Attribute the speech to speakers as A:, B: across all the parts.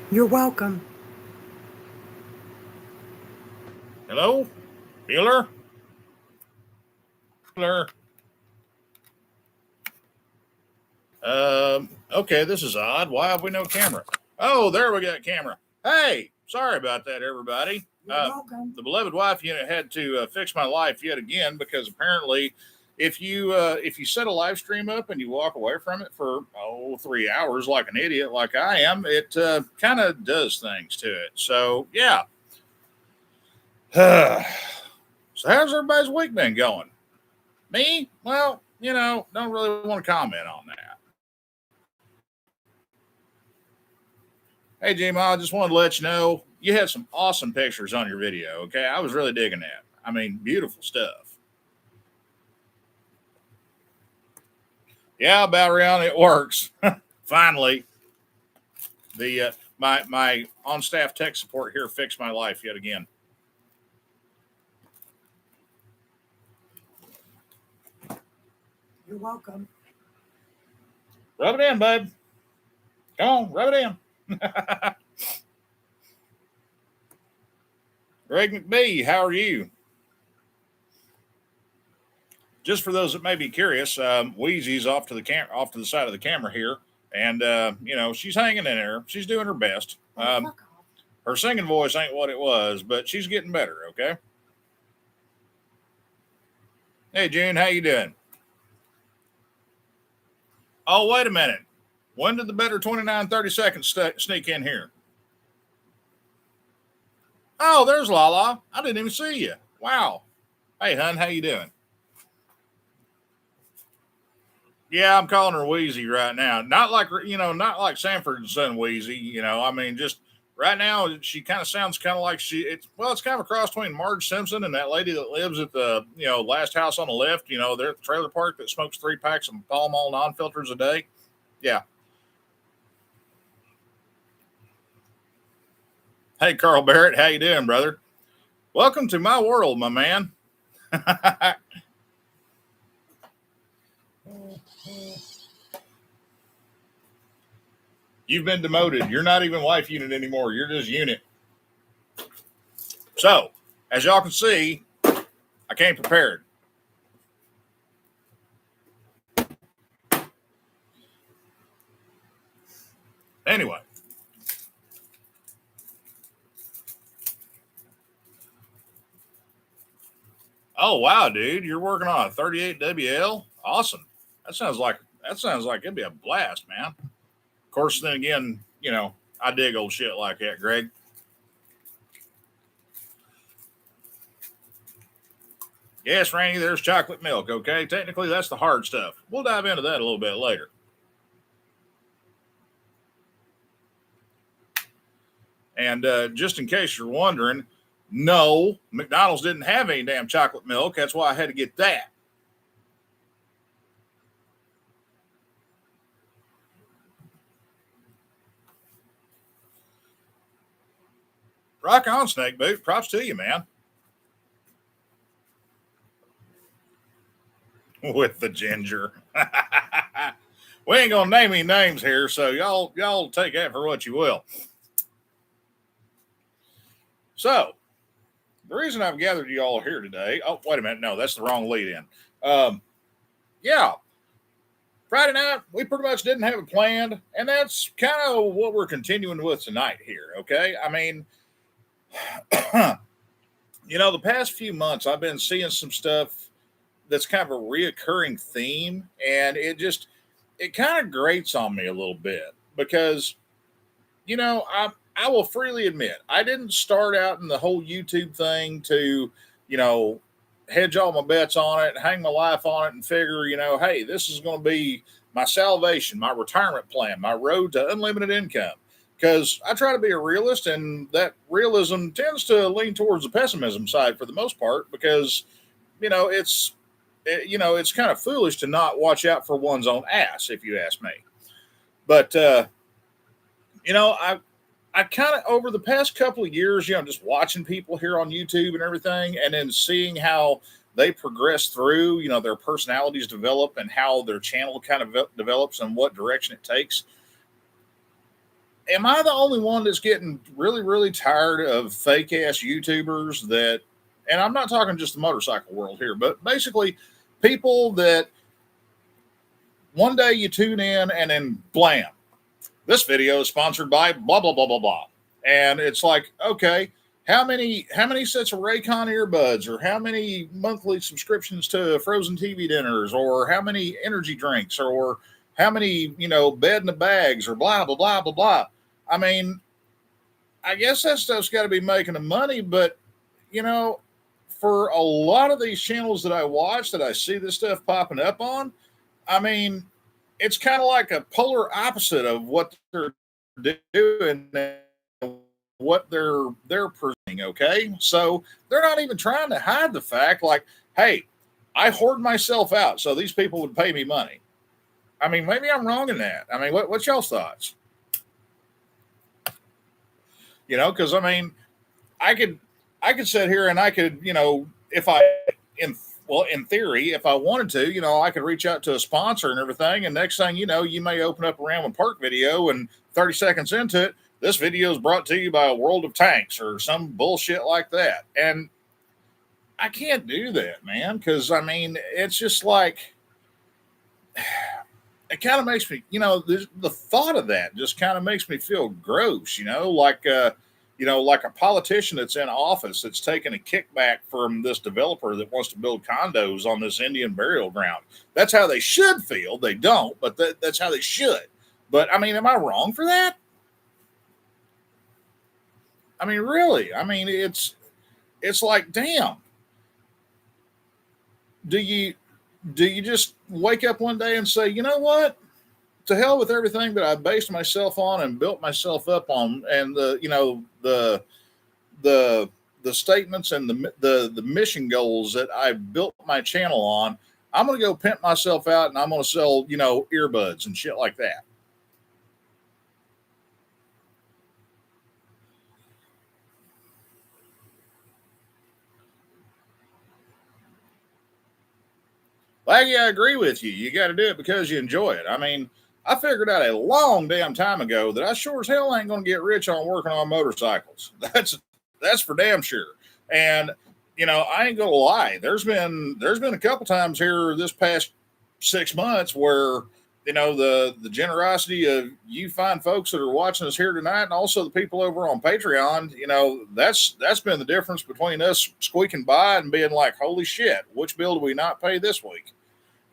A: You're welcome.
B: Hello? Healer? Healer? Okay, this is odd. Why have we no camera? Oh, there we got camera. Hey, sorry about that, everybody.
A: You're welcome.
B: The beloved wife unit had to fix my life yet again because apparently, if you set a live stream up and you walk away from it for 3 hours like an idiot like I am, it kind of does things to it. So yeah. So how's everybody's week been going? Me? Well, don't really want to comment on that. Hey, J-Ma, I just wanted to let you know you had some awesome pictures on your video, okay? I was really digging that. I mean, beautiful stuff. Yeah, about around it works. Finally, the my on staff tech support here fixed my life yet again.
A: You're welcome.
B: Rub it in, bud. Come on, rub it in. Greg McBee, how are you? Just for those that may be curious, Wheezy's off to the side of the camera here, and she's hanging in there. She's doing her best. Her singing voice ain't what it was, but she's getting better. Okay. Hey, June, how you doing? Oh, wait a minute. When did the better 29 30 seconds sneak in here? Oh, there's Lala. I didn't even see you. Wow. Hey, hun, how you doing? Yeah, I'm calling her Wheezy right now. Not like Sanford's son Wheezy. I mean, just right now she kind of sounds kind of like it's kind of a cross between Marge Simpson and that lady that lives at the last house on the left. They're at the trailer park that smokes 3 packs of Pall Mall non-filters a day. Yeah. Hey, Carl Barrett, how you doing, brother? Welcome to my world, my man. You've been demoted. You're not even wife unit anymore. You're just unit. So, as y'all can see, I came prepared. Anyway. Oh wow, dude, you're working on a 38 WL? Awesome. That sounds like it'd be a blast, man. Of course, then again, I dig old shit like that, Greg. Yes, Randy, there's chocolate milk, okay? Technically, that's the hard stuff. We'll dive into that a little bit later. And just in case you're wondering, no, McDonald's didn't have any damn chocolate milk. That's why I had to get that. Rock on, Snake Boot. Props to you, man. With the ginger. We ain't gonna name any names here, so y'all take that for what you will. So, the reason I've gathered you all here today. Oh, wait a minute. No, that's the wrong lead in. Yeah, Friday night, we pretty much didn't have it planned, and that's kind of what we're continuing with tonight here, okay? I mean, the past few months, I've been seeing some stuff that's kind of a reoccurring theme, and it kind of grates on me a little bit because, I will freely admit, I didn't start out in the whole YouTube thing to, you know, hedge all my bets on it, hang my life on it, and figure, hey, this is going to be my salvation, my retirement plan, my road to unlimited income. Because I try to be a realist, and that realism tends to lean towards the pessimism side for the most part. Because you know it's it's kind of foolish to not watch out for one's own ass, if you ask me. But I kind of over the past couple of years, just watching people here on YouTube and everything, and then seeing how they progress through, their personalities develop and how their channel kind of develops and what direction it takes. am I the only one that's getting really, really tired of fake ass YouTubers that, and I'm not talking just the motorcycle world here, but basically people that one day you tune in and then blam, this video is sponsored by blah blah blah blah blah, and it's like, okay, how many sets of Raycon earbuds, or how many monthly subscriptions to frozen TV dinners, or how many energy drinks, or how many bed in the bags, or blah blah blah blah blah. I mean, I guess that stuff's got to be making the money, but you know, for a lot of these channels that I watch, that I see this stuff popping up on, I mean, it's kind of like a polar opposite of what they're doing and what they're presenting. Okay, so they're not even trying to hide the fact, like, hey, I hoard myself out so these people would pay me money. I mean, maybe I'm wrong in that. I mean, what's y'all's thoughts? Because I mean, I could sit here and I could, if I in in theory, if I wanted to, I could reach out to a sponsor and everything, and next thing you know, you may open up a Ramblin' Park video, and 30 seconds into it, this video is brought to you by a World of Tanks or some bullshit like that. And I can't do that, man, because I mean, it's just like, it kind of makes me, the thought of that just kind of makes me feel gross, like a politician that's in office that's taking a kickback from this developer that wants to build condos on this Indian burial ground. That's how they should feel. They don't, but that's how they should. But I mean, am I wrong for that? I mean, really? I mean, it's like, damn. Do you just wake up one day and say, you know what? To hell with everything that I based myself on and built myself up on, and the statements and the mission goals that I built my channel on. I'm going to go pimp myself out, and I'm going to sell earbuds and shit like that. Like, yeah, I agree with you. You got to do it because you enjoy it. I mean, I figured out a long damn time ago that I sure as hell ain't going to get rich on working on motorcycles. That's for damn sure. And I ain't gonna lie. There's been a couple times here this past 6 months where the generosity of you fine folks that are watching us here tonight, and also the people over on Patreon. That's been the difference between us squeaking by and being like, holy shit, which bill do we not pay this week?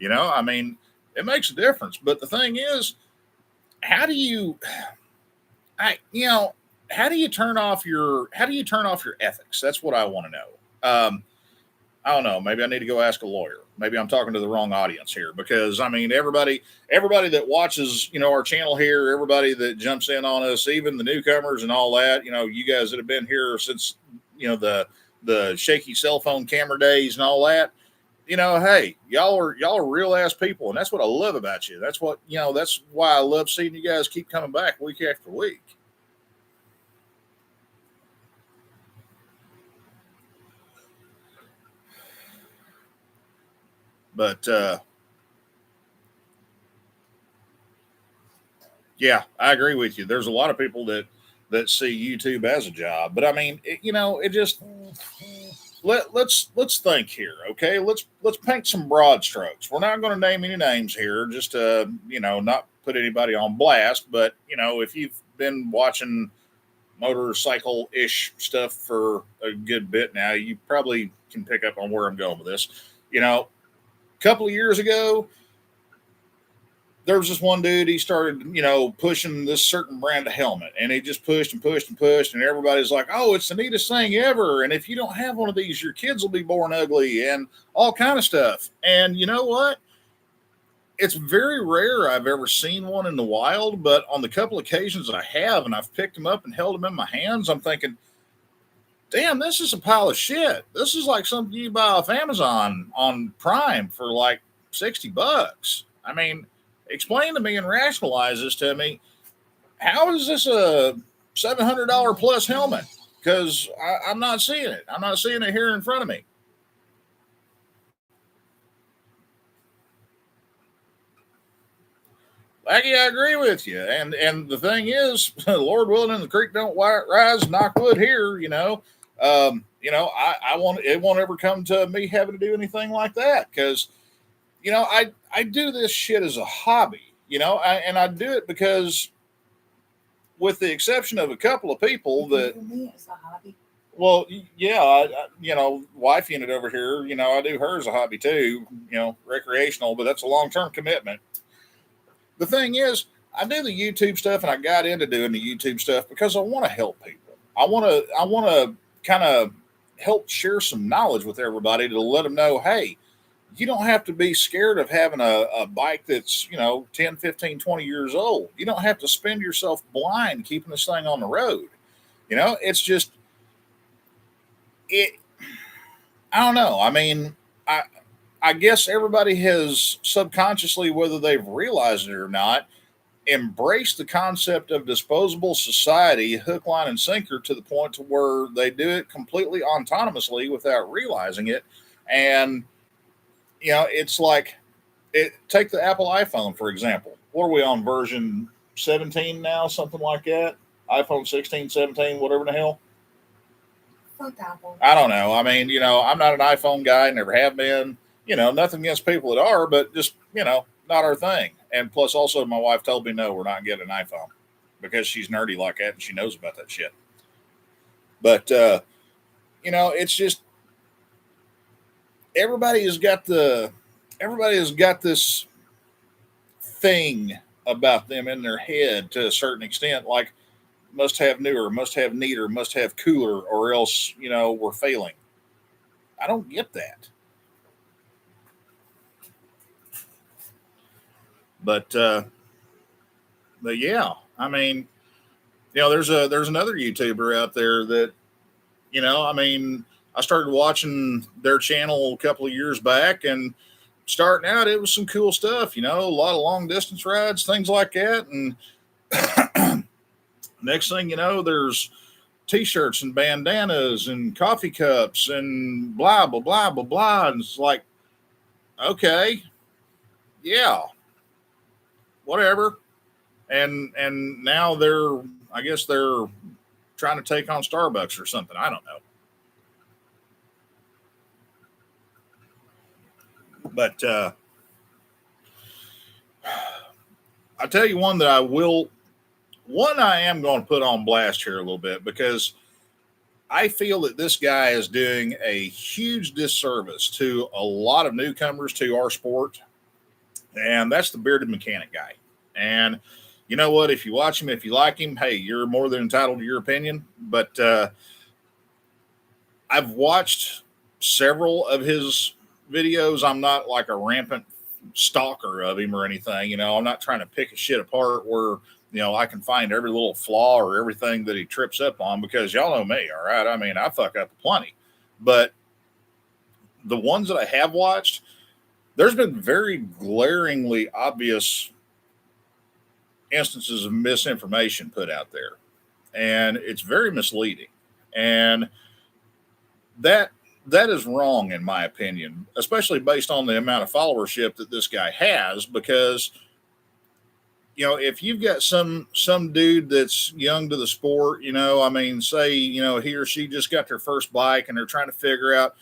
B: I mean, it makes a difference. But the thing is, how do you, how do you turn off your ethics? That's what I want to know. I don't know. Maybe I need to go ask a lawyer. Maybe I'm talking to the wrong audience here, because I mean, everybody that watches, our channel here, everybody that jumps in on us, even the newcomers and all that, you guys that have been here since, the shaky cell phone camera days and all that, hey, y'all are real ass people. And that's what I love about you. That's what, that's why I love seeing you guys keep coming back week after week. But yeah, I agree with you. There's a lot of people that see YouTube as a job, but I mean, it just let's think here, okay? Let's paint some broad strokes. We're not going to name any names here, just to not put anybody on blast. But if you've been watching motorcycle ish stuff for a good bit now, you probably can pick up on where I'm going with this. A couple of years ago, there was this one dude, he started, pushing this certain brand of helmet, and he just pushed and pushed and pushed, and everybody's like, oh, it's the neatest thing ever. And if you don't have one of these, your kids will be born ugly and all kind of stuff. And you know what? It's very rare I've ever seen one in the wild, but on the couple occasions I have, and I've picked them up and held them in my hands, I'm thinking, damn, this is a pile of shit. This is like something you buy off Amazon on Prime for like $60. I mean, explain to me and rationalize this to me. How is this a $700 plus helmet? Because I'm not seeing it. I'm not seeing it here in front of me. Aggie, I agree with you. And the thing is, Lord willing, and the creek don't rise. Knock wood here. I want it won't ever come to me having to do anything like that because I do this shit as a hobby. And I do it because, with the exception of a couple of people that.
A: Me, it's a hobby.
B: Well, yeah, wife unit over here, I do her as a hobby too, recreational, but that's a long term commitment. The thing is, I do the YouTube stuff, and I got into doing the YouTube stuff because I want to help people. I want to kind of help share some knowledge with everybody to let them know, hey, you don't have to be scared of having a bike that's 10, 15, 20 years old. You don't have to spend yourself blind keeping this thing on the road. It's just it. I don't know. I mean, I guess everybody has subconsciously, whether they've realized it or not, embraced the concept of disposable society, hook, line, and sinker, to the point to where they do it completely autonomously without realizing it. And it's like take the Apple iPhone for example. What are we on, version 17 now, something like that? iPhone 16, 17, whatever the hell.
A: Fuck Apple.
B: I don't know. I mean, I'm not an iPhone guy, never have been. Nothing against people that are, but just, not our thing. And plus, also, my wife told me, no, we're not getting an iPhone because she's nerdy like that and she knows about that shit. But, it's just everybody has got this thing about them in their head to a certain extent, like must have newer, must have neater, must have cooler, or else, we're failing. I don't get that. But yeah, I mean, there's another YouTuber out there that, I mean, I started watching their channel a couple of years back, and starting out, it was some cool stuff, a lot of long distance rides, things like that. And next thing you know, there's t-shirts and bandanas and coffee cups and blah, blah, blah, blah, blah. And it's like, okay, yeah, whatever. And now I guess they're trying to take on Starbucks or something. I don't know. But I tell you one that I am going to put on blast here a little bit, because I feel that this guy is doing a huge disservice to a lot of newcomers to our sport. And that's the bearded mechanic guy. And you know what? If you watch him, if you like him, hey, you're more than entitled to your opinion. But I've watched several of his videos. I'm not like a rampant stalker of him or anything. I'm not trying to pick a shit apart where, I can find every little flaw or everything that he trips up on, because y'all know me, all right? I mean, I fuck up plenty. But the ones that I have watched, there's been very glaringly obvious instances of misinformation put out there. And it's very misleading. And that is wrong, in my opinion, especially based on the amount of followership that this guy has, because if you've got some dude that's young to the sport, I mean, say, he or she just got their first bike and they're trying to figure out,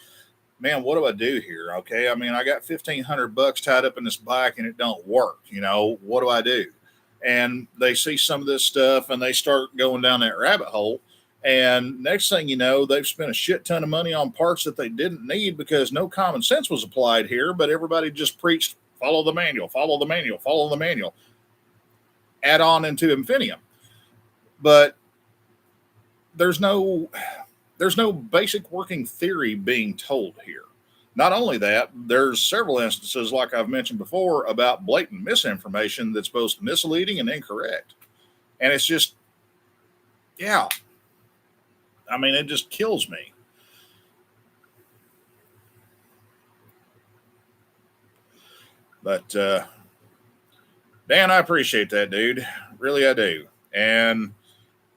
B: man, what do I do here? Okay. I mean, I got $1,500 tied up in this bike and it don't work. What do I do? And they see some of this stuff and they start going down that rabbit hole. And next thing you know, they've spent a shit ton of money on parts that they didn't need because no common sense was applied here, but everybody just preached, follow the manual, follow the manual, follow the manual, add on into infinitum. But there's no basic working theory being told here. Not only that, there's several instances, like I've mentioned before, about blatant misinformation that's both misleading and incorrect. And it's just, yeah. I mean, it just kills me. But, Dan, I appreciate that, dude. Really, I do. And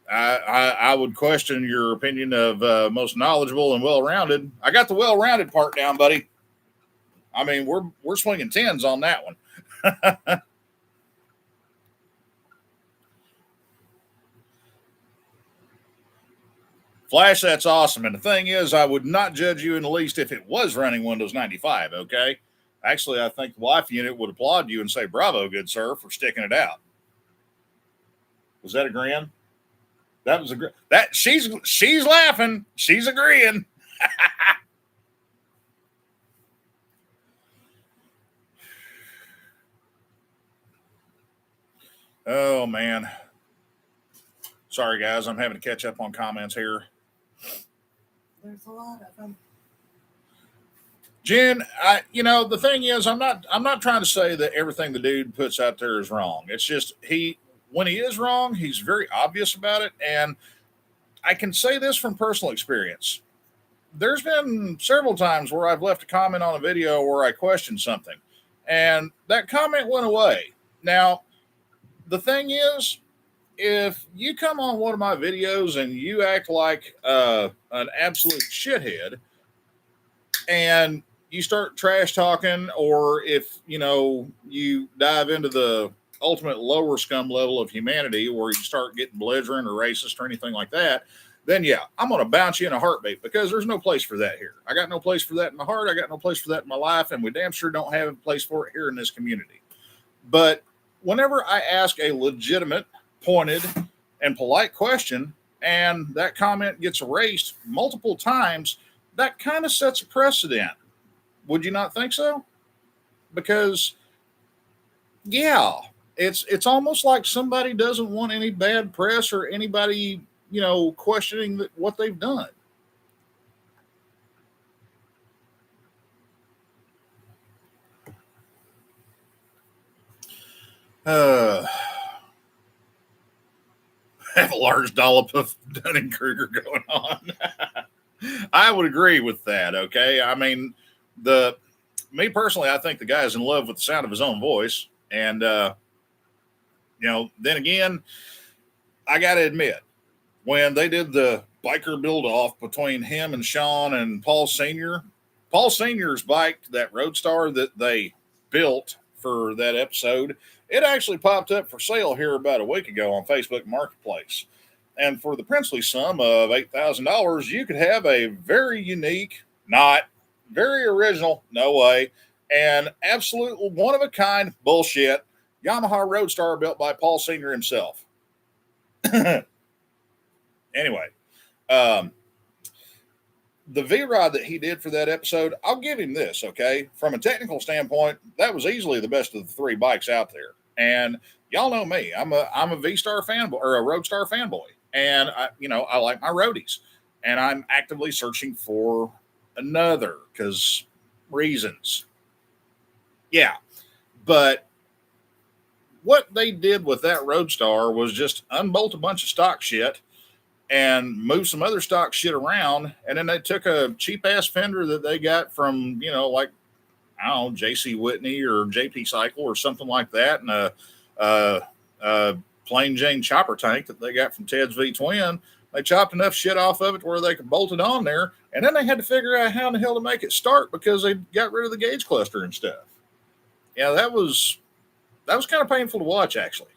B: I would question your opinion of most knowledgeable and well-rounded. I got the well-rounded part down, buddy. I mean, we're swinging 10s on that one. Flash, that's awesome. And the thing is, I would not judge you in the least if it was running Windows 95, okay? Actually, I think the wife unit would applaud you and say, bravo, good sir, for sticking it out. Was that a grin? That was a grin. That she's laughing. She's agreeing. Oh, man. Sorry, guys. I'm having to catch up on comments here.
A: There's a lot of them.
B: Jen, the thing is, I'm not trying to say that everything the dude puts out there is wrong. It's just when he is wrong, he's very obvious about it. And I can say this from personal experience. There's been several times where I've left a comment on a video where I questioned something, and that comment went away. Now, the thing is, if you come on one of my videos and you act like an absolute shithead and you start trash talking, or if you dive into the ultimate lower scum level of humanity where you start getting belligerent or racist or anything like that, then yeah, I'm going to bounce you in a heartbeat, because there's no place for that here. I got no place for that in my heart. I got no place for that in my life, and we damn sure don't have a place for it here in this community. But whenever I ask a legitimate, pointed, and polite question, and that comment gets erased multiple times, that kind of sets a precedent. Would you not think so? Because, yeah, it's almost like somebody doesn't want any bad press or anybody, questioning what they've done. Have a large dollop of Dunning-Kruger going on. I would agree with that. Okay, I mean, me personally, I think the guy's in love with the sound of his own voice, and then again, I got to admit, when they did the biker build-off between him and Sean and Paul Senior, Paul Senior's bike, that Roadstar that they built for that episode, it actually popped up for sale here about a week ago on Facebook Marketplace. And for the princely sum of $8,000, you could have a very unique, not very original, no way, and absolute one-of-a-kind bullshit Yamaha Roadstar built by Paul Senior himself. Anyway, the V-Rod that he did for that episode, I'll give him this, okay? From a technical standpoint, that was easily the best of the three bikes out there. And y'all know me. I'm a V-Star fanboy, or a Roadstar fanboy. And I like my roadies. And I'm actively searching for another, because reasons. Yeah. But what they did with that Roadstar was just unbolt a bunch of stock shit and move some other stock shit around. And then they took a cheap ass fender that they got from, like, I don't know, JC Whitney or JP Cycle or something like that. And a plain Jane chopper tank that they got from Ted's V Twin. They chopped enough shit off of it where they could bolt it on there. And then they had to figure out how in the hell to make it start, because they got rid of the gauge cluster and stuff. Yeah, that was kind of painful to watch, actually.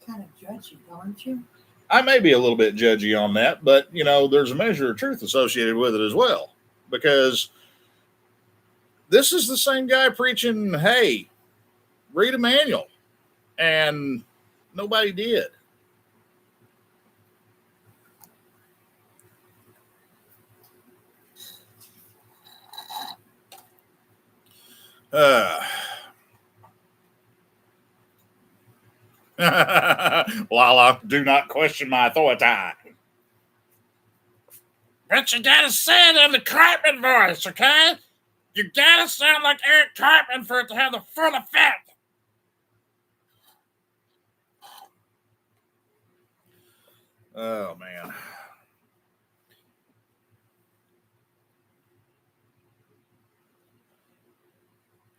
A: Kind of judgy, aren't you?
B: I may be a little bit judgy on that, but, there's a measure of truth associated with it as well. Because this is the same guy preaching, hey, read a manual. And nobody did. Lala, do not question my authority.
C: But you gotta say it in the Cartman voice, okay? You gotta sound like Eric Cartman for it to have the full effect.
B: Oh, man.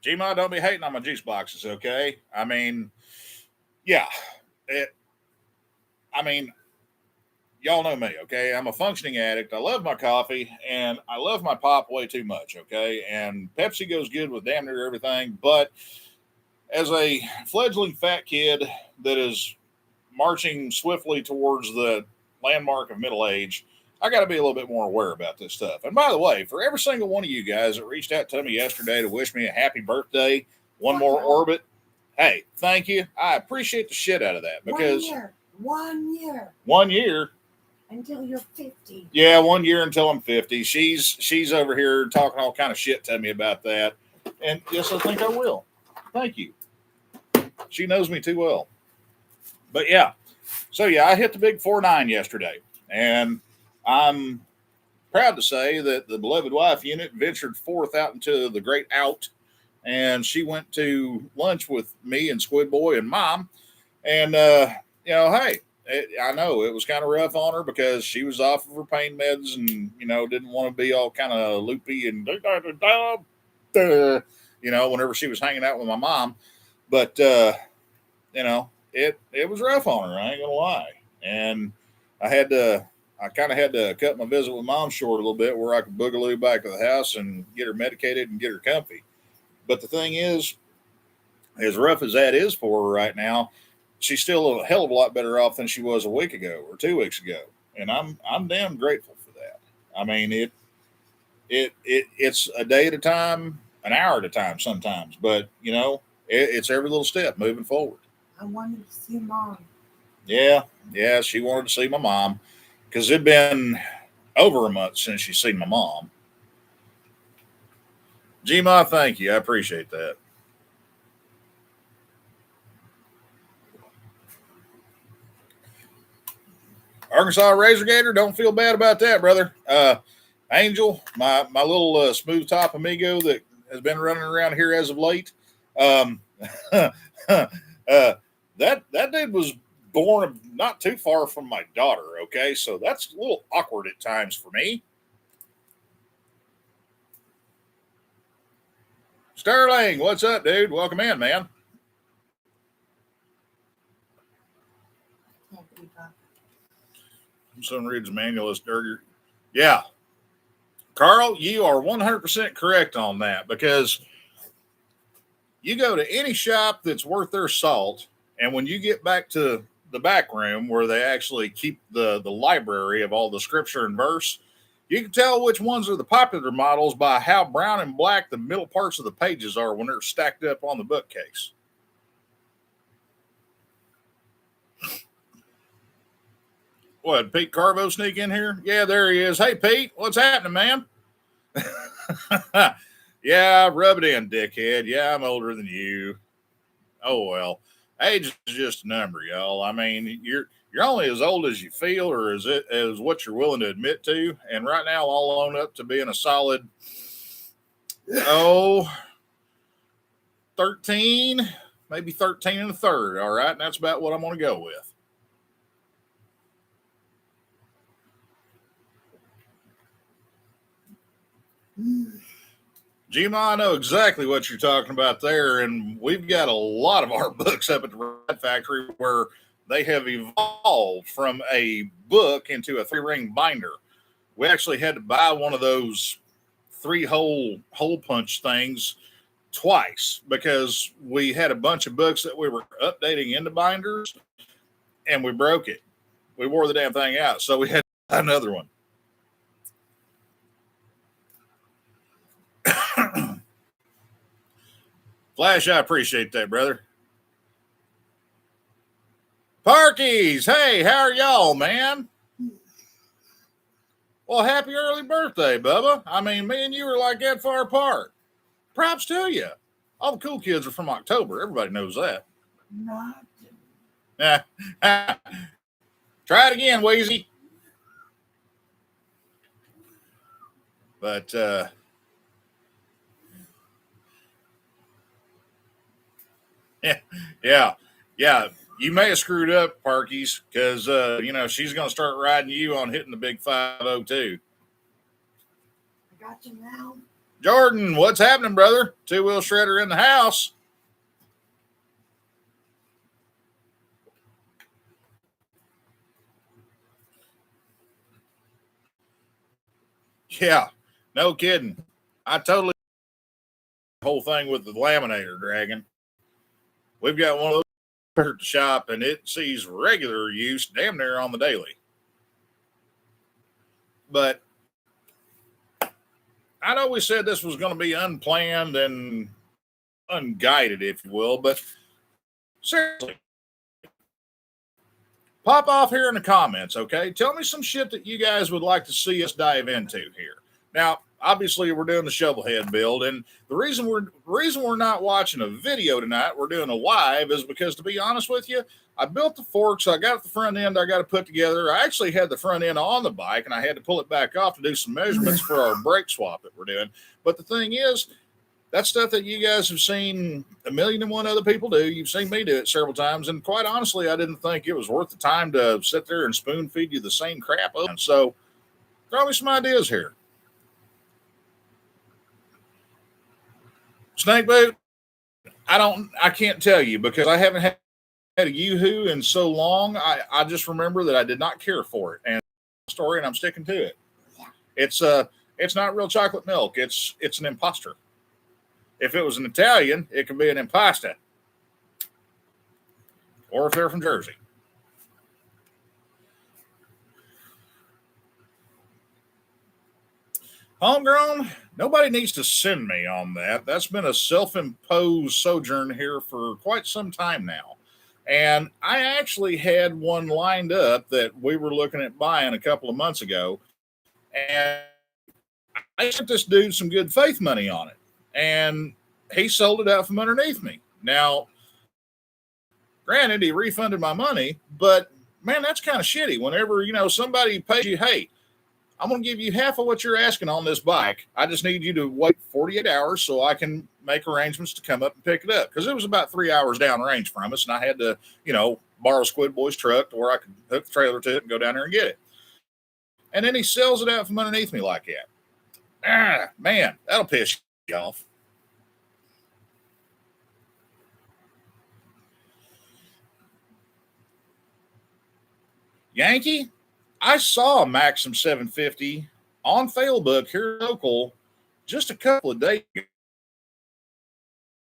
B: Gma, don't be hating on my juice boxes, okay? I mean, yeah. Y'all know me, okay? I'm a functioning addict. I love my coffee, and I love my pop way too much, okay? And Pepsi goes good with damn near everything, but as a fledgling fat kid that is marching swiftly towards the landmark of middle age, I got to be a little bit more aware about this stuff. And by the way, for every single one of you guys that reached out to me yesterday to wish me a happy birthday, one more orbit, hey, thank you. I appreciate the shit out of that because
A: 1 year.
B: 1 year
A: Until you're 50.
B: Yeah, 1 year until I'm 50. She's over here talking all kind of shit to me about that. And yes, I think I will. Thank you. She knows me too well. But yeah. So yeah, I hit the big 4-9 yesterday. And I'm proud to say that the beloved wife unit ventured forth out into the great out. And she went to lunch with me and Squid Boy and Mom. And hey, I know it was kind of rough on her because she was off of her pain meds and, didn't want to be all kind of loopy and, whenever she was hanging out with my mom. But, it was rough on her. I ain't going to lie. And I kind of had to cut my visit with Mom short a little bit where I could boogaloo back to the house and get her medicated and get her comfy. But the thing is, as rough as that is for her right now, she's still a hell of a lot better off than she was a week ago or 2 weeks ago. And I'm damn grateful for that. I mean, it's a day at a time, an hour at a time sometimes, but it's every little step moving forward.
A: I wanted to see Mom.
B: Yeah, she wanted to see my mom because it'd been over a month since she's seen my mom. G-Ma, thank you. I appreciate that. Arkansas Razor Gator, don't feel bad about that, brother. Angel, my little smooth top amigo that has been running around here as of late. That dude was born not too far from my daughter. Okay, so that's a little awkward at times for me. Sterling, what's up, dude? Welcome in, man. Some reads manual is dirtier. Yeah. Carl, you are 100% correct on that because you go to any shop that's worth their salt, and when you get back to the back room where they actually keep the library of all the scripture and verse, you can tell which ones are the popular models by how brown and black the middle parts of the pages are when they're stacked up on the bookcase. What, Pete Carbo sneak in here? Yeah, there he is. Hey, Pete, what's happening, man? Yeah, rub it in, dickhead. Yeah, I'm older than you. Oh, well. Age is just a number, y'all. I mean, you're only as old as you feel or as what you're willing to admit to. And right now, I'll own up to being a solid, 13, maybe 13 and a third. All right. And that's about what I'm going to go with. Gma, I know exactly what you're talking about there, and we've got a lot of our books up at the Red Factory where they have evolved from a book into a 3-ring binder. We actually had to buy one of those 3-hole punch things twice because we had a bunch of books that we were updating into binders, and we broke it. We wore the damn thing out, so we had to buy another one. Flash, I appreciate that, brother. Parkies, hey, how are y'all, man? Well, happy early birthday, Bubba. I mean, me and you are like that far apart. Props to you. All the cool kids are from October. Everybody knows that.
A: Not.
B: Try it again, Wheezy. But, yeah. You may have screwed up, Parkies, because she's going to start riding you on hitting the big 502.
A: I got you now.
B: Jordan, what's happening, brother? 2-wheel shredder in the house. Yeah, no kidding. I totally the whole thing with the laminator dragon. We've got one of those at the shop, and it sees regular use damn near on the daily. But I'd always said this was going to be unplanned and unguided, if you will. But seriously, pop off here in the comments, okay? Tell me some shit that you guys would like to see us dive into here. Now, obviously, we're doing the shovelhead build, and the reason we're not watching a video tonight, we're doing a live, is because, to be honest with you, I built the forks, I got the front end I got to put together. I actually had the front end on the bike, and I had to pull it back off to do some measurements for our brake swap that we're doing. But the thing is, that's stuff that you guys have seen 1,000,001 other people do. You've seen me do it several times, and quite honestly, I didn't think it was worth the time to sit there and spoon feed you the same crap. So, throw me some ideas here. Snake boot, I can't tell you because I haven't had a Yoo-hoo in so long. I just remember that I did not care for it, and story, and I'm sticking to it.
A: Yeah.
B: It's not real chocolate milk. It's an imposter. If it was an Italian, it could be an impasta, or if they're from Jersey. Homegrown, nobody needs to send me on that. That's been a self-imposed sojourn here for quite some time now. And I actually had one lined up that we were looking at buying a couple of months ago. And I sent this dude some good faith money on it. And he sold it out from underneath me. Now, granted, he refunded my money, but man, that's kind of shitty. Whenever, somebody pays you, hey, I'm going to give you half of what you're asking on this bike. I just need you to wait 48 hours so I can make arrangements to come up and pick it up. Because it was about 3 hours down range from us, and I had to, borrow Squid Boy's truck to where I could hook the trailer to it and go down there and get it. And then he sells it out from underneath me like that. Man, that'll piss you off. Yankee, I saw a Maxim 750 on Facebook here local just a couple of days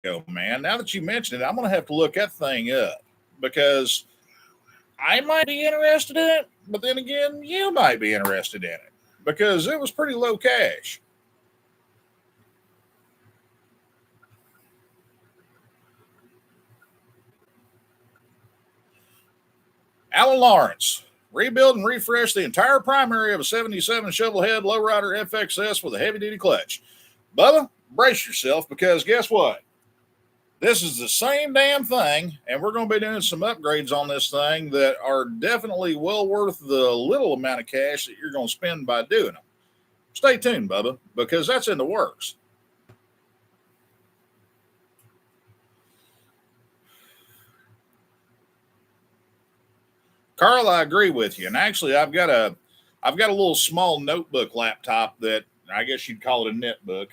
B: ago, man. Now that you mentioned it, I'm going to have to look that thing up because I might be interested in it, but then again, you might be interested in it because it was pretty low cash. Alan Lawrence. Rebuild and refresh the entire primary of a 77 shovelhead lowrider FXS with a heavy-duty clutch. Bubba, brace yourself because guess what? This is the same damn thing, and we're going to be doing some upgrades on this thing that are definitely well worth the little amount of cash that you're going to spend by doing them. Stay tuned, Bubba, because that's in the works. Carl, I agree with you. And actually, I've got a little small notebook laptop that I guess you'd call it a netbook.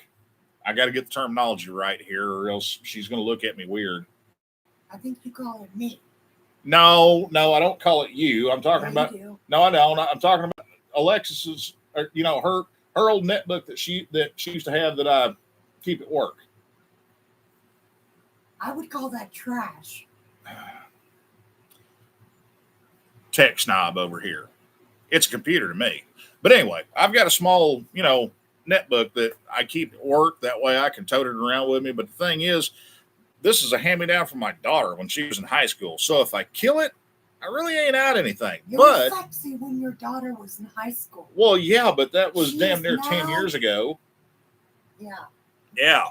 B: I got to get the terminology right here, or else she's going to look at me weird.
A: I think you call it me.
B: No, I don't call it you. I'm talking about.
A: You
B: No, I don't. I'm talking about Alexis's. Her old netbook that she used to have that I keep at work.
A: I would call that trash.
B: Tech snob over here. It's a computer to me. But anyway, I've got a small, netbook that I keep at work. That way I can tote it around with me. But the thing is, this is a hand-me-down from my daughter when she was in high school. So if I kill it, I really ain't out anything.
A: You
B: but
A: were sexy when your daughter was in high school.
B: Well, yeah, but that was
A: She
B: damn
A: is
B: near
A: now.
B: 10 years ago.
A: Yeah.
B: Yeah.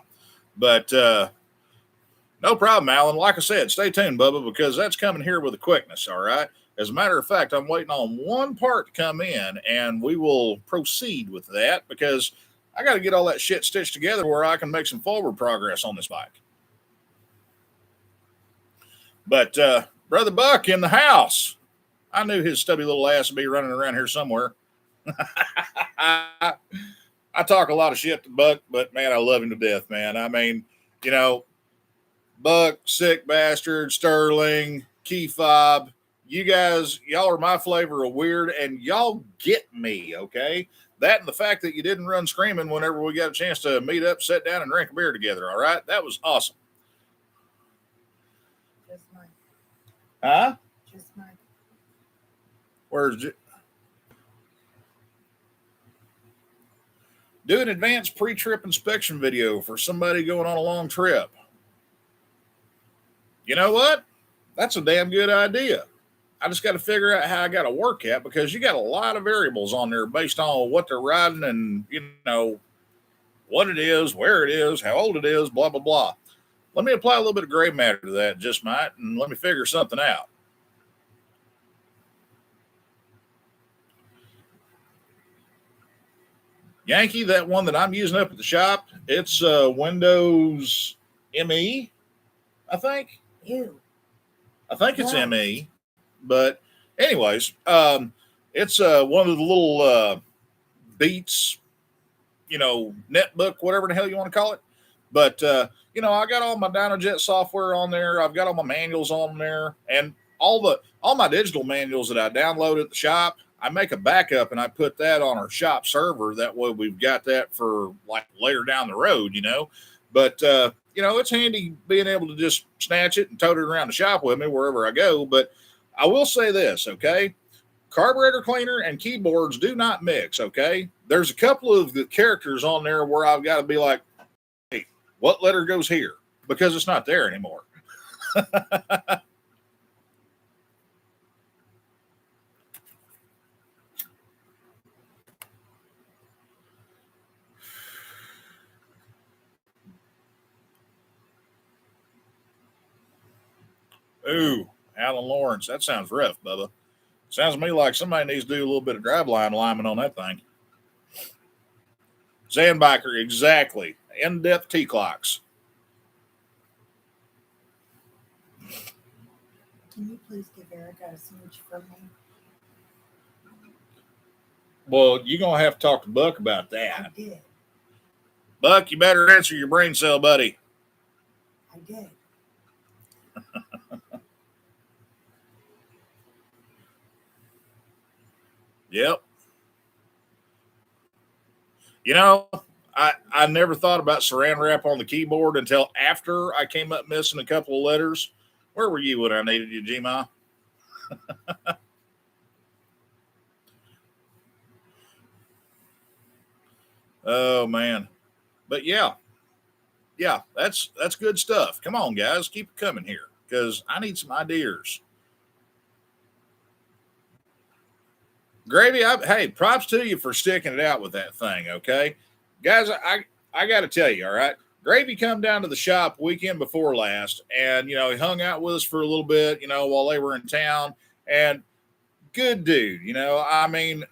B: But no problem, Alan. Like I said, stay tuned, Bubba, because that's coming here with a quickness, all right? As a matter of fact, I'm waiting on one part to come in, and we will proceed with that because I got to get all that shit stitched together where I can make some forward progress on this bike. But Brother Buck in the house. I knew his stubby little ass would be running around here somewhere. I talk a lot of shit to Buck, but man, I love him to death, man. I mean, Buck, Sick Bastard, Sterling, Key Fob. You guys, y'all are my flavor of weird, and y'all get me, okay? That and the fact that you didn't run screaming whenever we got a chance to meet up, sit down, and drink a beer together, all right? That was awesome.
A: Just mine.
B: Huh?
A: Just mine.
B: Where's it? Do an advanced pre-trip inspection video for somebody going on a long trip. You know what? That's a damn good idea. I just got to figure out how I got to work at, because you got a lot of variables on there based on what they're riding and, what it is, where it is, how old it is, blah, blah, blah. Let me apply a little bit of gray matter to that, just might, and let me figure something out. Yankee, that one that I'm using up at the shop, it's Windows ME, I think.
A: Ew.
B: I think it's
A: Wow.
B: ME. But anyways, it's one of the little Beats, netbook, whatever the hell you want to call it. But, I got all my DynoJet software on there. I've got all my manuals on there, and all my digital manuals that I download at the shop, I make a backup and I put that on our shop server. That way we've got that for like later down the road, But, it's handy being able to just snatch it and tote it around the shop with me wherever I go. But I will say this, okay? Carburetor cleaner and keyboards do not mix, okay? There's a couple of the characters on there where I've got to be like, hey, what letter goes here? Because it's not there anymore. Ooh, Alan Lawrence. That sounds rough, Bubba. Sounds to me like somebody needs to do a little bit of driveline alignment on that thing. Zandbiker, exactly. In-depth T-clocks.
A: Can you please give Erica a smooch from me?
B: Well, you're going to have to talk to Buck about
A: I
B: that.
A: did.
B: Buck, you better answer your brain cell, buddy.
A: I did.
B: Yep. I never thought about saran wrap on the keyboard until after I came up missing a couple of letters. Where were you when I needed you, G-Ma? Oh, man. But yeah, that's good stuff. Come on, guys. Keep it coming here, because I need some ideas. Gravy, hey, props to you for sticking it out with that thing, okay? Guys, I got to tell you, all right? Gravy come down to the shop weekend before last, and, he hung out with us for a little bit, while they were in town, and good dude, I mean,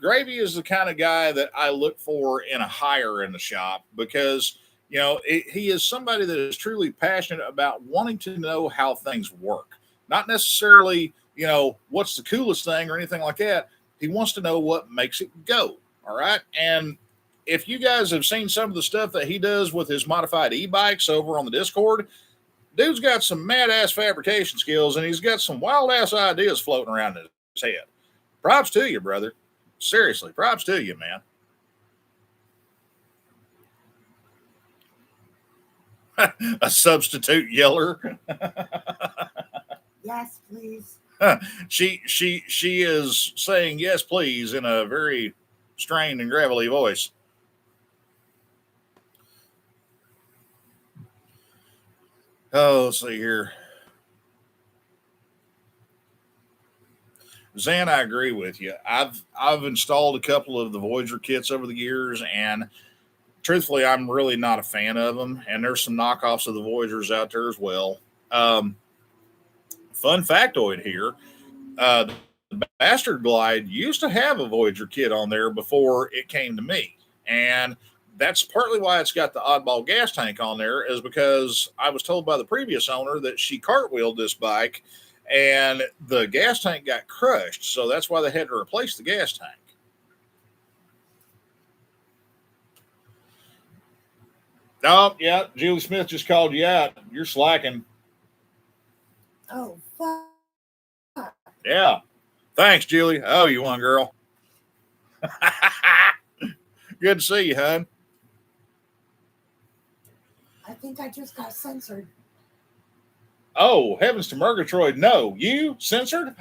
B: Gravy is the kind of guy that I look for in a hire in the shop, because, he is somebody that is truly passionate about wanting to know how things work. Not necessarily, what's the coolest thing or anything like that. He wants to know what makes it go. All right. And if you guys have seen some of the stuff that he does with his modified e-bikes over on the Discord, dude's got some mad ass fabrication skills, and he's got some wild ass ideas floating around in his head. Props to you, brother. Seriously, props to you, man. A substitute yeller.
A: Yes, please.
B: She is saying yes, please, in a very strained and gravelly voice. Oh, let's see here. Zan, I agree with you. I've installed a couple of the Voyager kits over the years, and truthfully, I'm really not a fan of them. And there's some knockoffs of the Voyagers out there as well. Fun factoid here. The Bastard Glide used to have a Voyager kit on there before it came to me. And that's partly why it's got the oddball gas tank on there, is because I was told by the previous owner that she cartwheeled this bike and the gas tank got crushed. So that's why they had to replace the gas tank. Oh, yeah. Julie Smith just called you out. You're slacking.
A: Oh, fuck.
B: Yeah. Thanks, Julie. Oh, you one, girl. Good to see you, hon.
A: I think I just got censored.
B: Oh, heavens to Murgatroyd. No, you censored?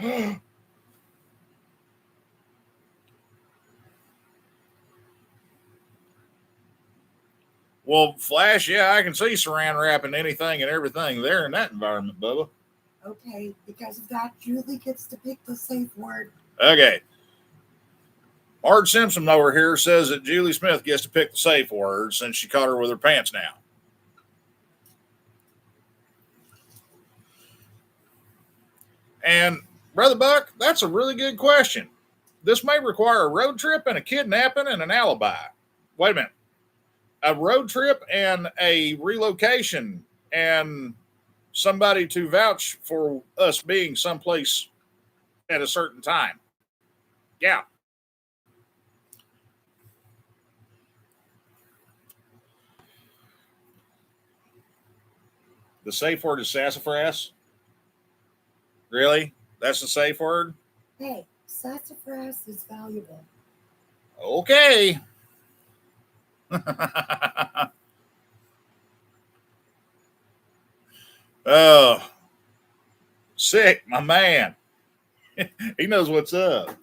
B: Well, Flash, yeah, I can see saran wrapping anything and everything there in that environment, Bubba.
A: Okay, because of that, Julie gets to pick the safe word.
B: Okay. Marge Simpson over here says that Julie Smith gets to pick the safe word since she caught her with her pants down. And, Brother Buck, that's a really good question. This may require a road trip and a kidnapping and an alibi. Wait a minute. A road trip and a relocation and somebody to vouch for us being someplace at a certain time. Yeah. The safe word is sassafras. Really? That's the safe word?
A: Hey, sassafras is valuable.
B: Okay. Oh, sick, my man. He knows what's up.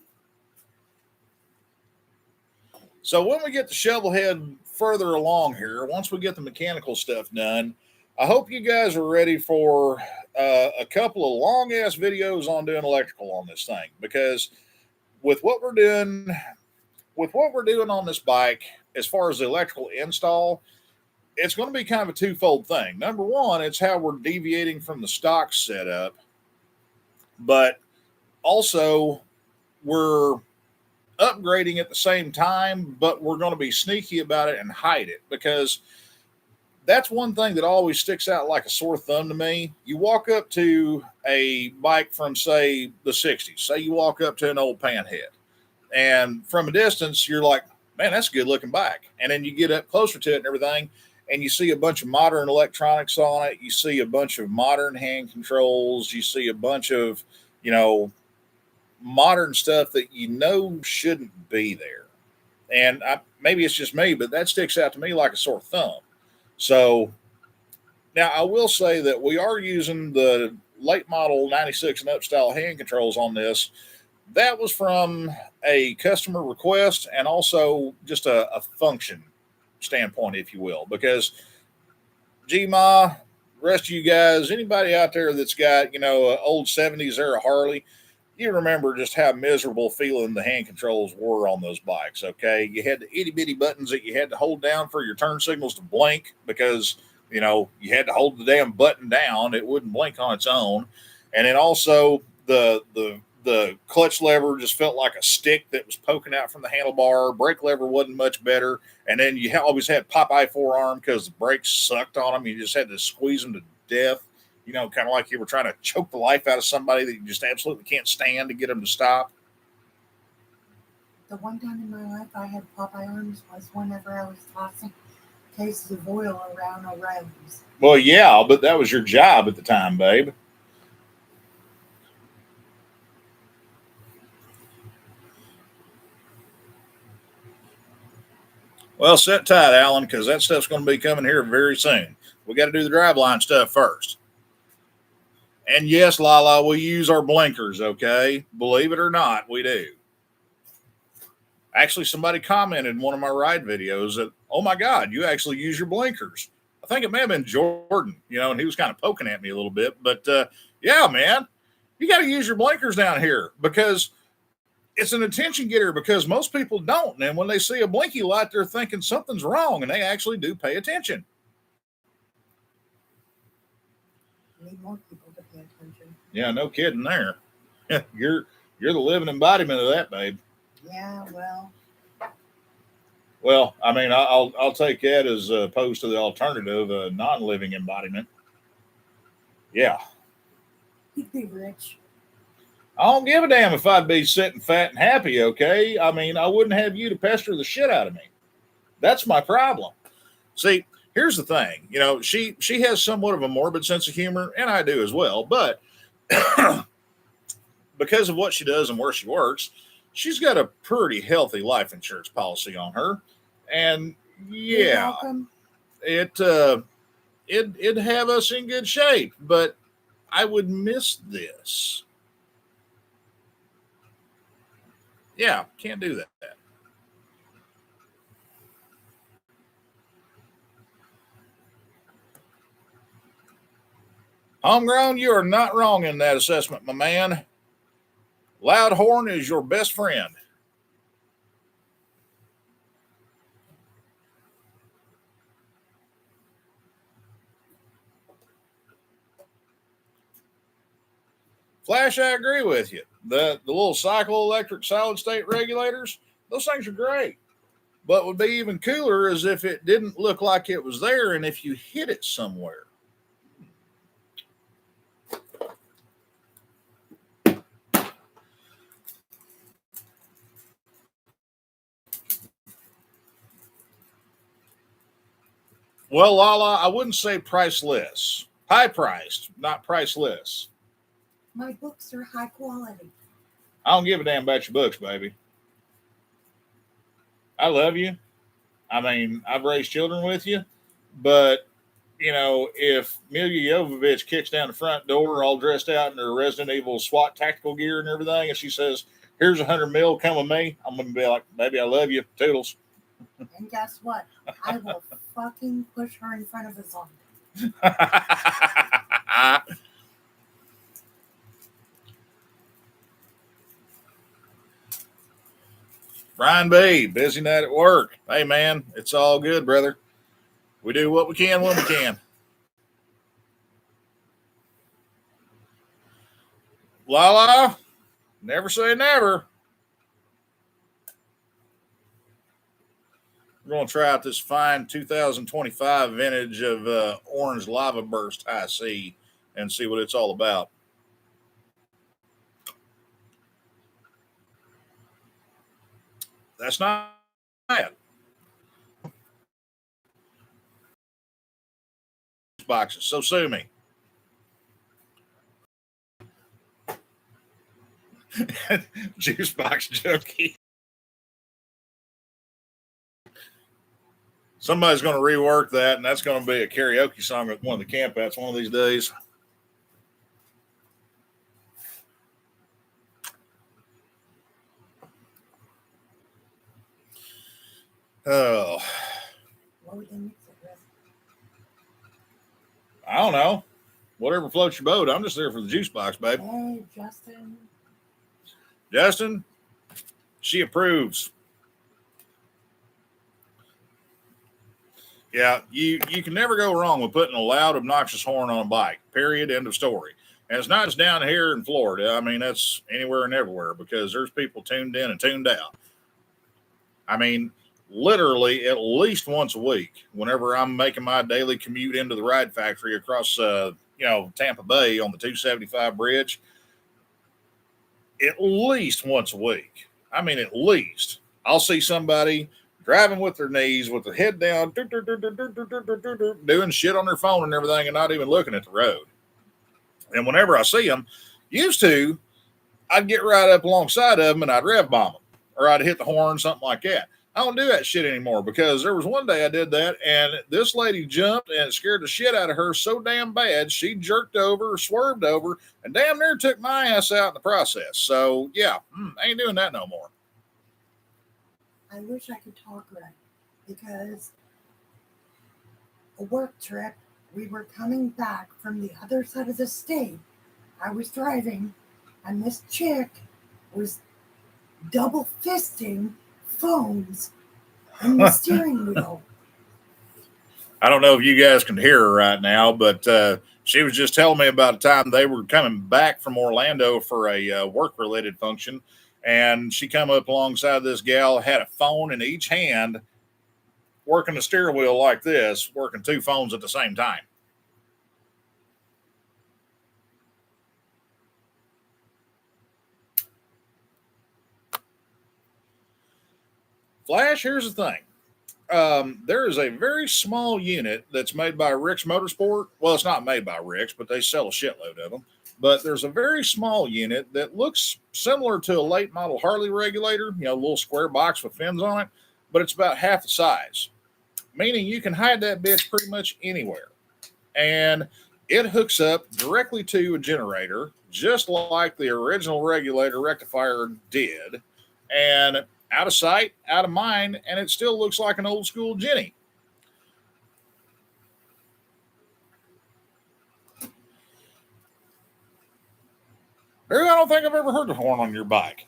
B: So when we get the shovel head further along here, once we get the mechanical stuff done, I hope you guys are ready for a couple of long ass videos on doing electrical on this thing, because with what we're doing, on this bike, as far as the electrical install, it's going to be kind of a twofold thing. Number one, it's how we're deviating from the stock setup, but also we're upgrading at the same time, but we're going to be sneaky about it and hide it, because that's one thing that always sticks out like a sore thumb to me. You walk up to a bike from, say, the 60s. Say you walk up to an old Panhead, and from a distance, you're like, man, that's a good looking bike. And then you get up closer to it and everything, and you see a bunch of modern electronics on it. You see a bunch of modern hand controls. You see a bunch of, modern stuff that shouldn't be there. And maybe it's just me, but that sticks out to me like a sore thumb. So now I will say that we are using the late model 96 and up style hand controls on this. That was from a customer request and also just a function standpoint, if you will, because GMA, rest of you guys, anybody out there that's got, an old 70s era Harley, you remember just how miserable feeling the hand controls were on those bikes, okay? You had the itty bitty buttons that you had to hold down for your turn signals to blink because, you had to hold the damn button down. It wouldn't blink on its own. And then also the clutch lever just felt like a stick that was poking out from the handlebar. Brake lever wasn't much better. And then you always had Popeye forearm because the brakes sucked on them. You just had to squeeze them to death. Kind of like you were trying to choke the life out of somebody that you just absolutely can't stand to get them to stop.
A: The one time in my life I had Popeye arms was whenever I was tossing cases of oil around O'Reilly's.
B: Well, yeah, but that was your job at the time, babe. Well, sit tight, Alan, because that stuff's going to be coming here very soon. We got to do the driveline stuff first. And yes, Lala, we use our blinkers, okay? Believe it or not, we do. Actually, somebody commented in one of my ride videos that, oh my God, you actually use your blinkers. I think it may have been Jordan, and he was kind of poking at me a little bit. But yeah, man, you got to use your blinkers down here because it's an attention getter, because most people don't. And when they see a blinky light, they're thinking something's wrong, and they actually do pay attention.
A: Need more people to pay attention.
B: Yeah, no kidding there. You're the living embodiment of that, babe.
A: Yeah, well.
B: Well, I mean, I'll take that as opposed to the alternative, a non-living embodiment. Yeah.
A: You'd be rich.
B: I don't give a damn if I'd be sitting fat and happy, okay? I mean, I wouldn't have you to pester the shit out of me. That's my problem. See, here's the thing. She has somewhat of a morbid sense of humor, and I do as well, but because of what she does and where she works, she's got a pretty healthy life insurance policy on her. And yeah, it'd have us in good shape, but I would miss this. Yeah, can't do that. Homegrown, you are not wrong in that assessment, my man. Loud horn is your best friend. Flash, I agree with you. The little cycle electric solid state regulators, those things are great. But would be even cooler is if it didn't look like it was there and if you hit it somewhere. Well, Lala, I wouldn't say priceless. High priced, not priceless.
A: My books are high quality.
B: I don't give a damn about your books, baby. I love you. I mean, I've raised children with you, but you know, if Milya Jovovich kicks down the front door all dressed out in her Resident Evil SWAT tactical gear and everything, and she says, "Here's $100 million, come with me," I'm gonna be like, "Baby, I love you, toodles."
A: And guess what? I will fucking push her in front of a zombie.
B: Brian B, busy night at work. Hey man, it's all good, brother. We do what we can when we can. Lala, never say never. We're going to try out this fine 2025 vintage of Orange Lava Burst High C and see what it's all about. That's not bad. Boxes, so sue me. Juice box junkie. Somebody's going to rework that, and that's going to be a karaoke song at one of the campouts one of these days. Oh,
A: What would they mix it with?
B: I don't know. Whatever floats your boat. I'm just there for the juice box, babe.
A: Hey, Justin.
B: Justin, she approves. Yeah, you can never go wrong with putting a loud, obnoxious horn on a bike. Period. End of story. And it's not just down here in Florida. I mean, that's anywhere and everywhere because there's people tuned in and tuned out. I mean, literally at least once a week, whenever I'm making my daily commute into the ride factory across, Tampa Bay on the 275 bridge, at least once a week. I mean, at least I'll see somebody driving with their knees, with their head down, doing shit on their phone and everything, and not even looking at the road. And whenever I see them, used to, I'd get right up alongside of them and I'd rev bomb them, or I'd hit the horn, something like that. I don't do that shit anymore because there was one day I did that and this lady jumped and it scared the shit out of her so damn bad. She jerked over, swerved over, and damn near took my ass out in the process. So yeah, I ain't doing that no more.
A: I wish I could talk right because a work trip, we were coming back from the other side of the state. I was driving and this chick was double fisting phones and the steering wheel.
B: I don't know if you guys can hear her right now, but she was just telling me about a time they were coming back from Orlando for a work-related function, and she come up alongside this gal, had a phone in each hand, working the steering wheel like this, working two phones at the same time. Flash, here's the thing. There is a very small unit that's made by Rick's Motorsport. Well, it's not made by Rick's, but they sell a shitload of them. But there's a very small unit that looks similar to a late model Harley regulator, a little square box with fins on it, but it's about half the size, meaning you can hide that bitch pretty much anywhere. And it hooks up directly to a generator, just like the original regulator rectifier did. And out of sight, out of mind, and it still looks like an old school Jenny. Drew, I don't think I've ever heard the horn on your bike.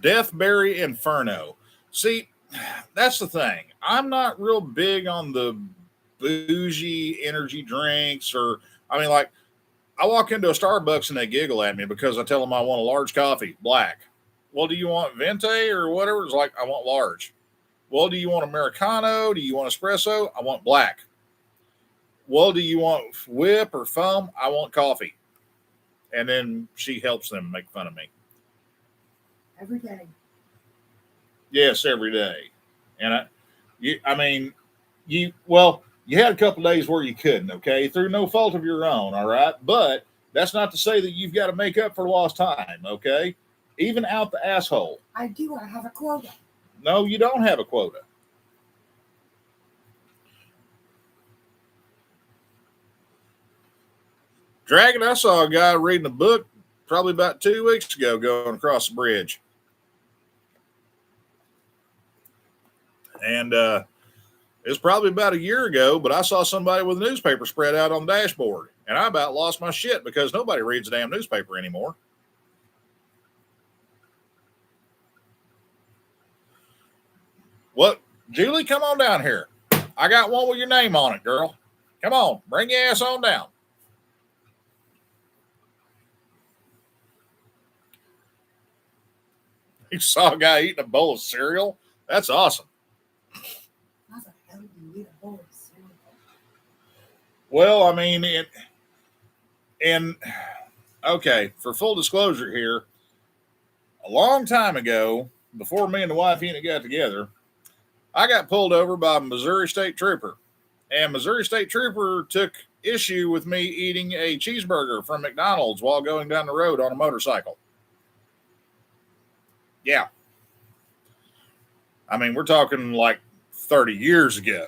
B: Deathberry Inferno. See, that's the thing. I'm not real big on the bougie energy drinks, or, I mean, like, I walk into a Starbucks and they giggle at me because I tell them I want a large coffee, black. Well, do you want venti or whatever? It's like, I want large. Well, do you want Americano? Do you want espresso? I want black. Well, do you want whip or foam? I want coffee. And then she helps them make fun of me.
A: Every day.
B: Yes, every day. And you had a couple days where you couldn't, okay, through no fault of your own, all right? But that's not to say that you've got to make up for lost time, okay? Even out the asshole.
A: I do. I have a quota.
B: No, you don't have a quota. Dragon, I saw a guy reading a book probably about 2 weeks ago going across the bridge. And it's probably about a year ago, but I saw somebody with a newspaper spread out on the dashboard. And I about lost my shit because nobody reads a damn newspaper anymore. What? Julie, come on down here. I got one with your name on it, girl. Come on, bring your ass on down. You saw a guy eating a bowl of cereal? That's awesome.
A: How the hell do you eat a bowl of cereal?
B: Well, I mean, okay, for full disclosure here, a long time ago, before me and the wife unit got together, I got pulled over by a Missouri State Trooper. And Missouri State Trooper took issue with me eating a cheeseburger from McDonald's while going down the road on a motorcycle. Yeah. I mean, we're talking like 30 years ago.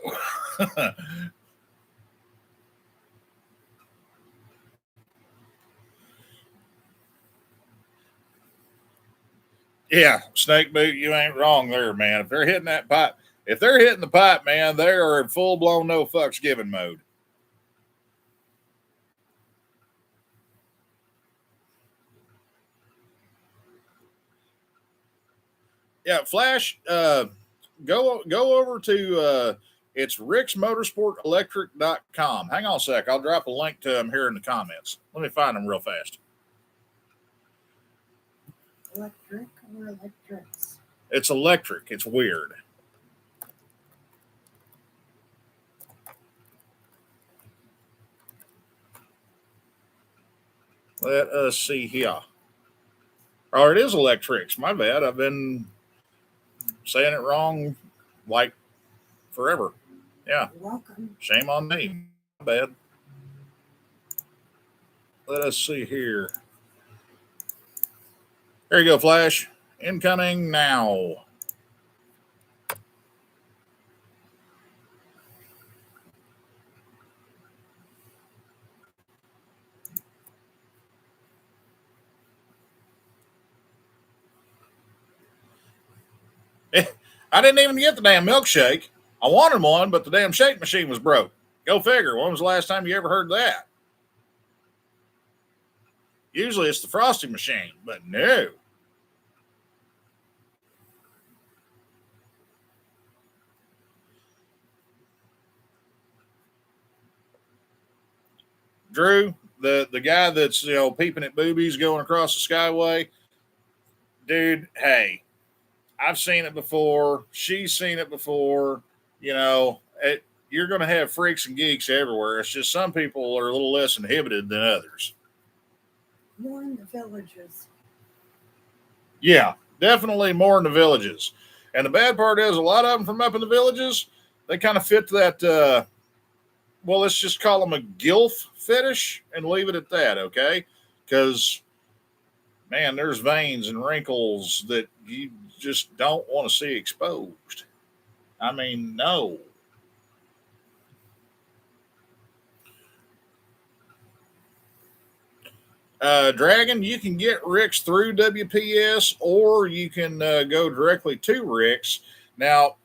B: Yeah, snake boot, you ain't wrong there, man. If they're hitting that pipe, if they're hitting the pipe, man, they are in full-blown no fucks given mode. Yeah, Flash, go over to it's ricksmotorsportelectric.com. Hang on a sec. I'll drop a link to them here in the comments. Let me find them real fast.
A: Electric or electrics?
B: It's electric. It's weird. Let us see here. Oh, it is electrics. My bad. I've been saying it wrong like forever. Yeah.
A: You're welcome.
B: Shame on me. My bad. Let us see here. There you go, Flash. Incoming now. I didn't even get the damn milkshake. I wanted one, but the damn shake machine was broke. Go figure. When was the last time you ever heard that? Usually it's the frosting machine, but no. Drew, the guy that's peeping at boobies going across the skyway, dude. Hey, I've seen it before. She's seen it before. You're going to have freaks and geeks everywhere. It's just some people are a little less inhibited than others.
A: More in the villages.
B: Yeah, definitely more in the villages. And the bad part is a lot of them from up in the villages, they kind of fit that, let's just call them a gilf fetish and leave it at that, okay? Because, man, there's veins and wrinkles that you just don't want to see exposed. I mean, no. Dragon, you can get Rick's through WPS, or you can go directly to Rick's. Now,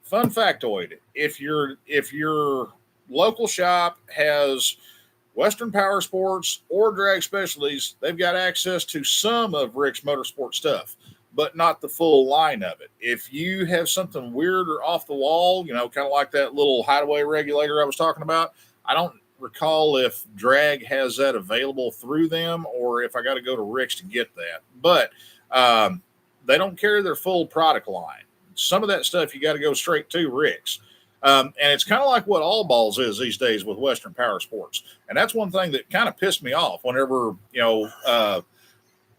B: fun factoid: if your local shop has Western Power Sports or Drag Specialties, they've got access to some of Rick's Motorsport stuff, but not the full line of it. If you have something weird or off the wall, kind of like that little hideaway regulator I was talking about, I don't recall if Drag has that available through them or if I got to go to Rick's to get that. But they don't carry their full product line. Some of that stuff you got to go straight to Rick's. And it's kind of like what All Balls is these days with Western Power Sports. And that's one thing that kind of pissed me off whenever,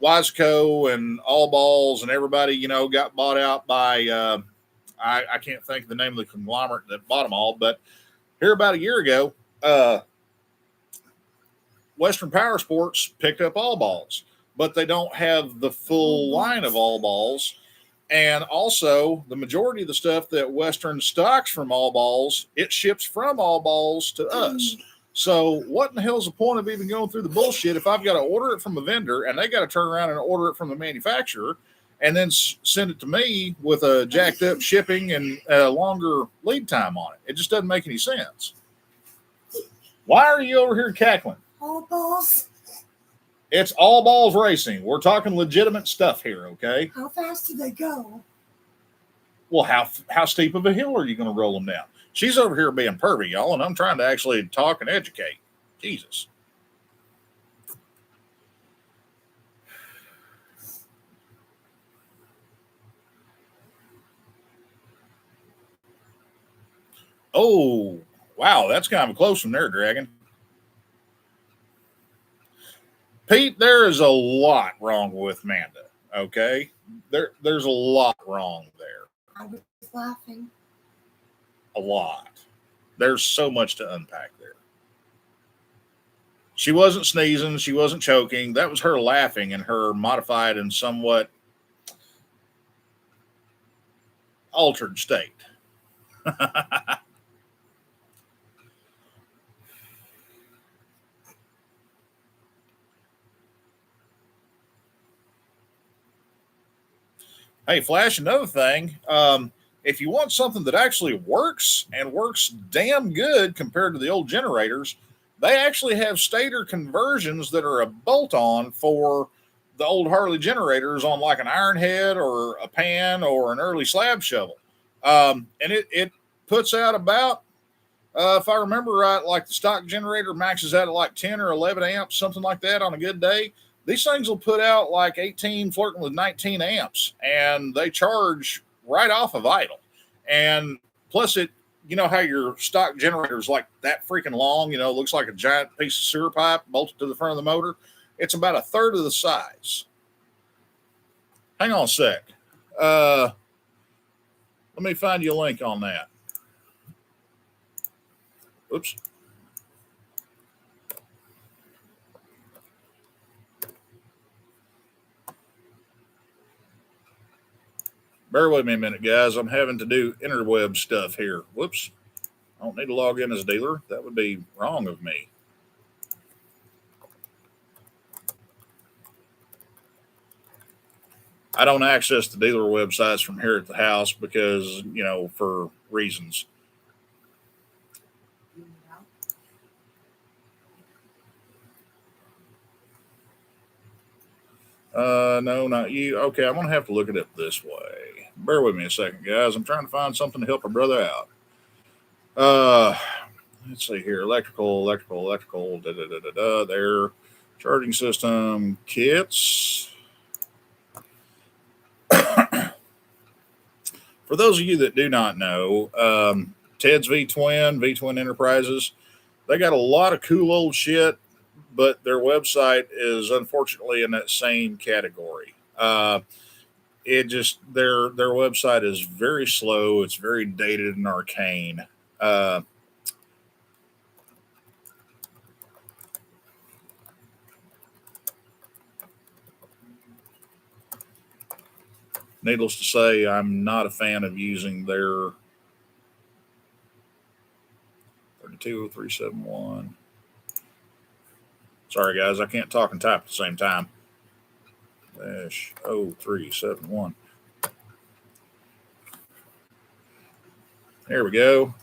B: Wiseco and All Balls and everybody, got bought out by, I can't think of the name of the conglomerate that bought them all, but here about a year ago, Western Power Sports picked up All Balls, but they don't have the full line of All Balls. And also, the majority of the stuff that Western stocks from All Balls, it ships from All Balls to us. So what in the hell's the point of even going through the bullshit if I've got to order it from a vendor and they got to turn around and order it from the manufacturer and then send it to me with a jacked up shipping and a longer lead time on it? It just doesn't make any sense. Why are you over here cackling?
A: All Balls.
B: It's All Balls Racing. We're talking legitimate stuff here, okay?
A: How fast do they go?
B: Well, how steep of a hill are you going to roll them down? She's over here being pervy, y'all, and I'm trying to actually talk and educate. Jesus. Oh, wow, that's kind of close from there, Dragon. Pete, there is a lot wrong with Manda, okay? There's a lot wrong there.
A: I was laughing.
B: A lot. There's so much to unpack there. She wasn't sneezing. She wasn't choking. That was her laughing in her modified and somewhat altered state. Hey, Flash, another thing. If you want something that actually works and works damn good compared to the old generators, they actually have stator conversions that are a bolt-on for the old Harley generators on like an iron head or a pan or an early slab shovel. And it puts out about, if I remember right, like the stock generator maxes out at like 10 or 11 amps, something like that on a good day. These things will put out like 18, flirting with 19 amps, and they charge right off of idle. And plus it, how your stock generator is like that freaking long, looks like a giant piece of sewer pipe bolted to the front of the motor. It's about a third of the size. Hang on a sec. Let me find you a link on that. Oops. Bear with me a minute, guys. I'm having to do interweb stuff here. Whoops. I don't need to log in as a dealer. That would be wrong of me. I don't access the dealer websites from here at the house because, for reasons. No, not you. Okay, I'm going to have to look at it this way. Bear with me a second, guys. I'm trying to find something to help a brother out. Let's see here. Electrical, there. Charging system kits. For those of you that do not know, Ted's V-Twin Enterprises, they got a lot of cool old shit, but their website is unfortunately in that same category. Their website is very slow. It's very dated and arcane. Needless to say, I'm not a fan of using their 320371. Sorry, guys, I can't talk and type at the same time. -0371. There we go.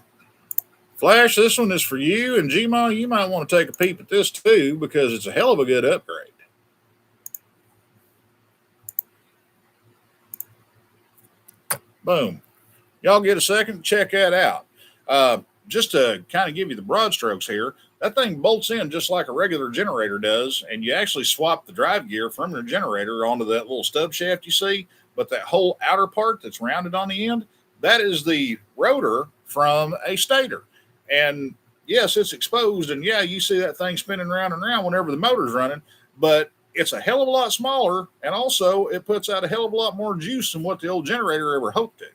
B: Flash, this one is for you, and Gma, you might want to take a peep at this too because it's a hell of a good upgrade. Boom. Y'all get a second? Check that out. Just to kind of give you the broad strokes here, that thing bolts in just like a regular generator does, and you actually swap the drive gear from the generator onto that little stub shaft you see, but that whole outer part that's rounded on the end, that is the rotor from a stator. And yes, it's exposed, and yeah, you see that thing spinning round and round whenever the motor's running, but it's a hell of a lot smaller, and also it puts out a hell of a lot more juice than what the old generator ever hoped to.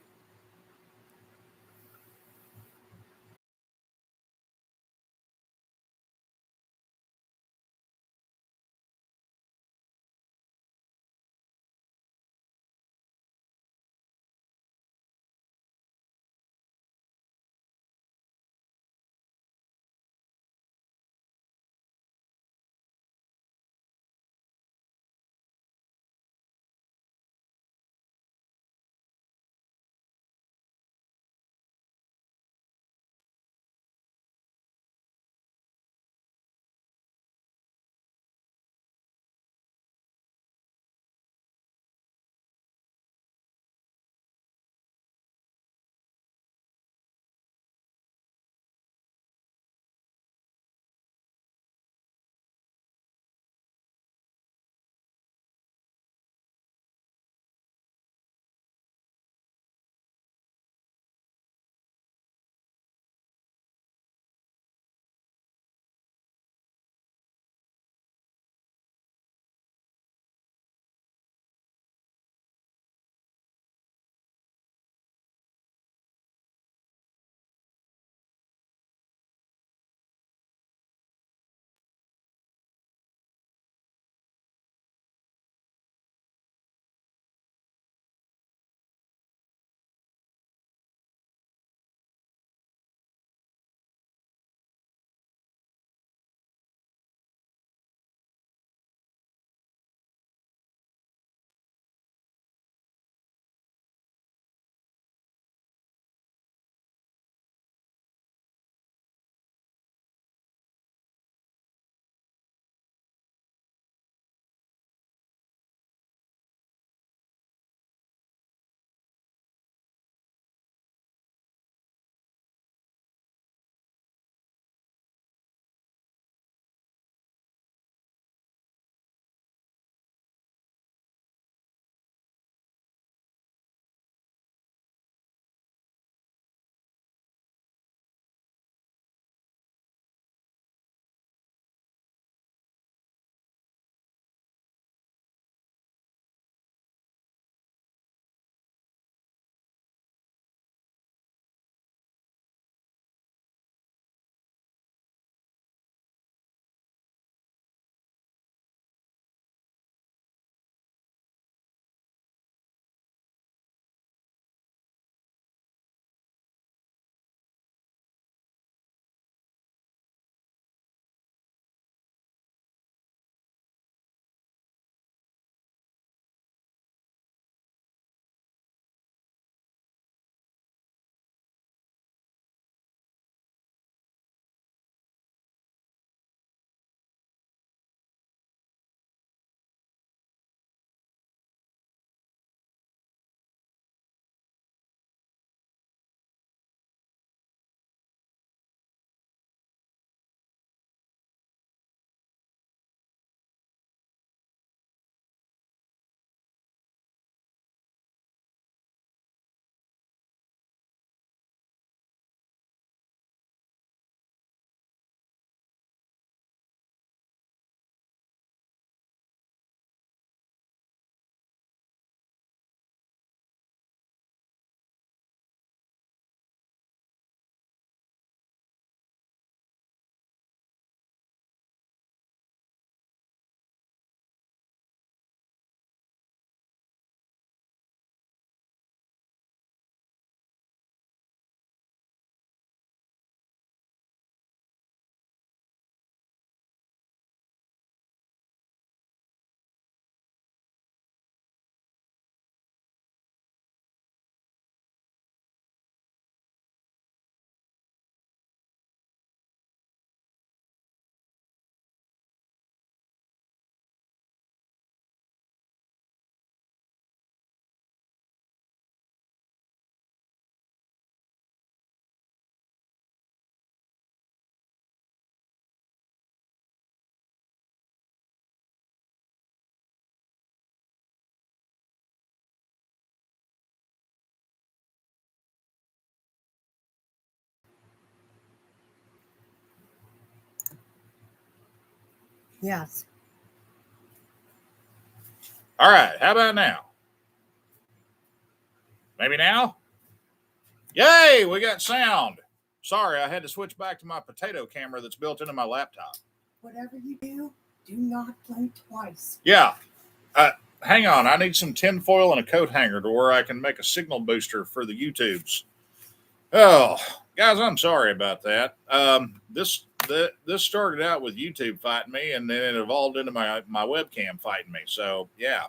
A: Yes.
B: All right, how about now? Maybe now? Yay, we got sound. Sorry, I had to switch back to my potato camera that's built into my laptop.
A: Whatever you do not blink twice.
B: Yeah. Hang on, I need some tin foil and a coat hanger to where I can make a signal booster for the YouTubes. Oh, guys, I'm sorry about that. This started out with YouTube fighting me, and then it evolved into my webcam fighting me. So yeah,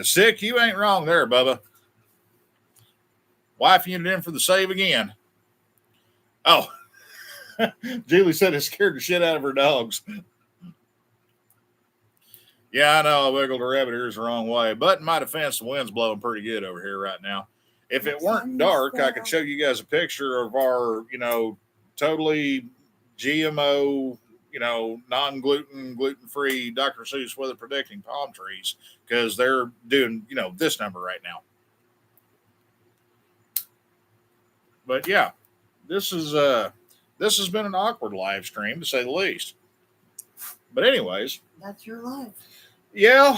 B: sick. You ain't wrong there, Bubba. Wife unit in for the save again. Oh, Julie said it scared the shit out of her dogs. Yeah, I know I wiggled the rabbit ears the wrong way, but in my defense, the wind's blowing pretty good over here right now. If it weren't dark, I could show you guys a picture of our, totally GMO, non-gluten, gluten-free Dr. Seuss weather predicting palm trees because they're doing, this number right now. But yeah, this has been an awkward live stream to say the least. But anyways,
A: that's your life.
B: Yeah,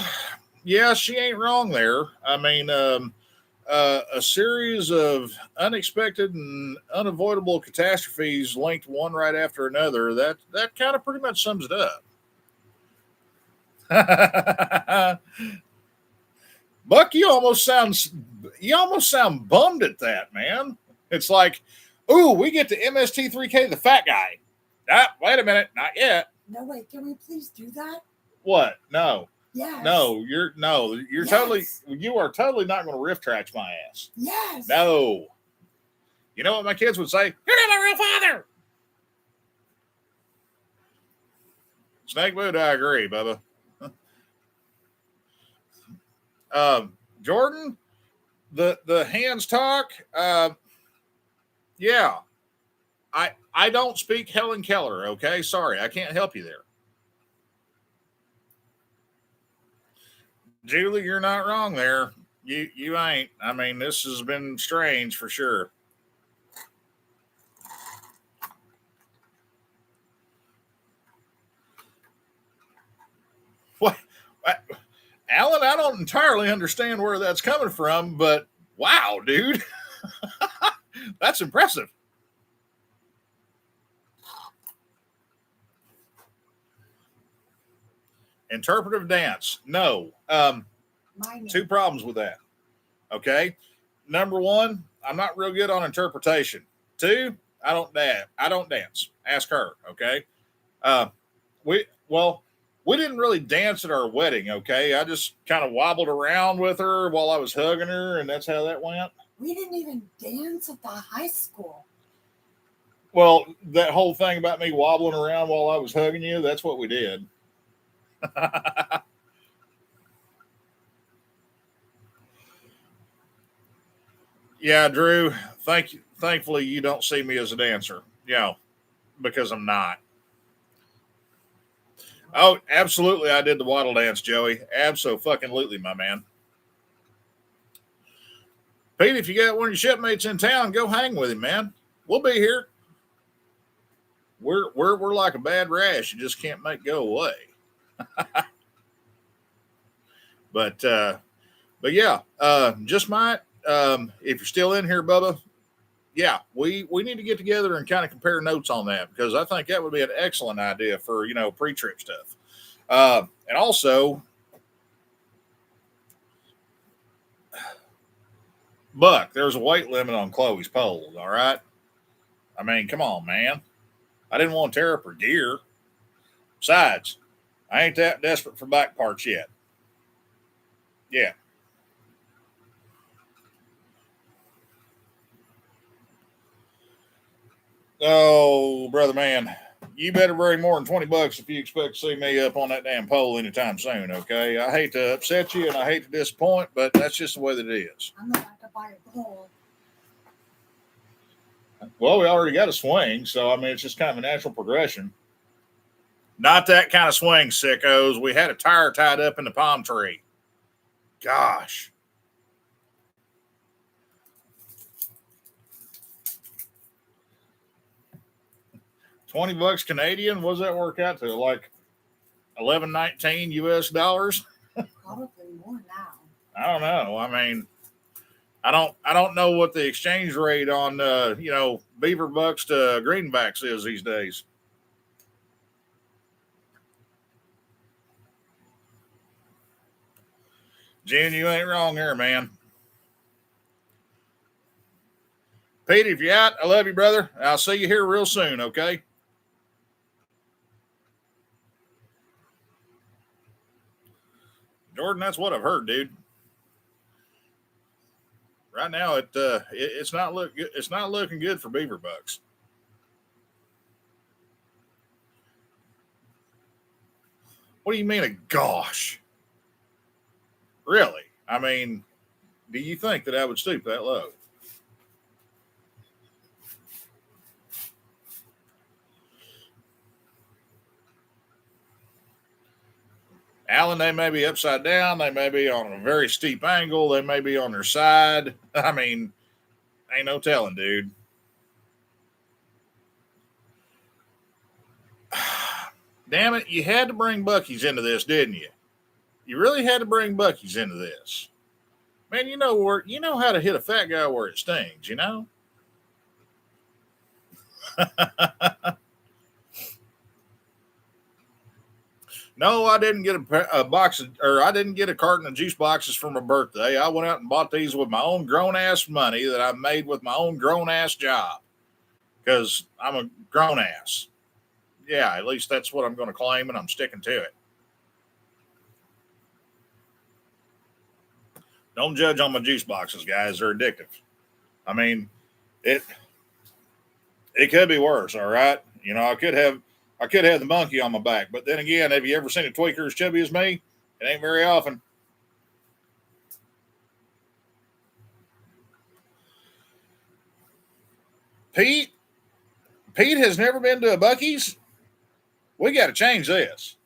B: she ain't wrong there. I mean, a series of unexpected and unavoidable catastrophes linked one right after another. That kind of pretty much sums it up. Buck, you almost sound bummed at that, man. It's like, ooh, we get to MST3K the fat guy. Wait a minute, not yet.
A: No, wait, can we please do that?
B: What? No.
A: Yes.
B: You're
A: yes.
B: you are totally not going to riff trash my ass.
A: Yes.
B: No. You know what my kids would say? You're not my real father. Snake Mood, I agree, Bubba. Jordan, the hands talk. Yeah. I don't speak Helen Keller, okay? Sorry, I can't help you there. Julie, you're not wrong there. You ain't. I mean, this has been strange for sure. What? Alan, I don't entirely understand where that's coming from, but wow, dude. That's impressive. Interpretive dance. No. Two problems with that. Okay. Number one, I'm not real good on interpretation. Two, I don't dance. Ask her. Okay. We didn't really dance at our wedding. Okay. I just kind of wobbled around with her while I was hugging her, and that's how that went.
A: We didn't even dance at the high school.
B: Well, that whole thing about me wobbling around while I was hugging you, that's what we did. Yeah, Drew, thank you. Thankfully, you don't see me as a dancer. Because I'm not. Oh, absolutely, I did the waddle dance, Joey. Abso-fucking-lutely, my man. Pete, if you got one of your shipmates in town, go hang with him, man. We'll be here. We're like a bad rash. You just can't make go away. But yeah, just might. If you're still in here, Bubba, yeah, we need to get together and kind of compare notes on that because I think that would be an excellent idea for pre-trip stuff. And also, Buck, there's a weight limit on Chloe's poles. All right, I mean, come on, man. I didn't want to tear up her gear. Besides, I ain't that desperate for bike parts yet. Yeah. Oh, brother man, you better bring more than $20 if you expect to see me up on that damn pole anytime soon, okay? I hate to upset you and I hate to disappoint, but that's just the way that it is.
A: I'm going to have to buy a pole.
B: Well, we already got a swing, so I mean, it's just kind of a natural progression. Not that kind of swing, sickos. We had a tire tied up in the palm tree. Gosh. $20 Canadian. What does that work out to? Like 11.19 US dollars?
A: Probably more now.
B: I don't know. I mean, I don't know what the exchange rate on beaver bucks to greenbacks is these days. June, you ain't wrong here, man. Pete, if you're out, I love you, brother. I'll see you here real soon, okay? Jordan, that's what I've heard, dude. Right now, it's not looking good for beaver bucks. What do you mean a gosh? Really? I mean, do you think that I would stoop that low? Alan, they may be upside down. They may be on a very steep angle. They may be on their side. I mean, ain't no telling, dude. Damn it, you had to bring Buc-ee's into this, didn't you? You really had to bring Buc-ee's into this. Man, you know how to hit a fat guy where it stings, you know? No, I didn't get a box of, or I didn't get a carton of juice boxes for my birthday. I went out and bought these with my own grown ass money that I made with my own grown ass job. Because I'm a grown ass. Yeah, at least that's what I'm going to claim, and I'm sticking to it. Don't judge on my juice boxes, guys. They're addictive. I mean, it could be worse, all right? You know, I could have the monkey on my back. But then again, have you ever seen a tweaker as chubby as me? It ain't very often. Pete has never been to a Buc-ee's? We got to change this.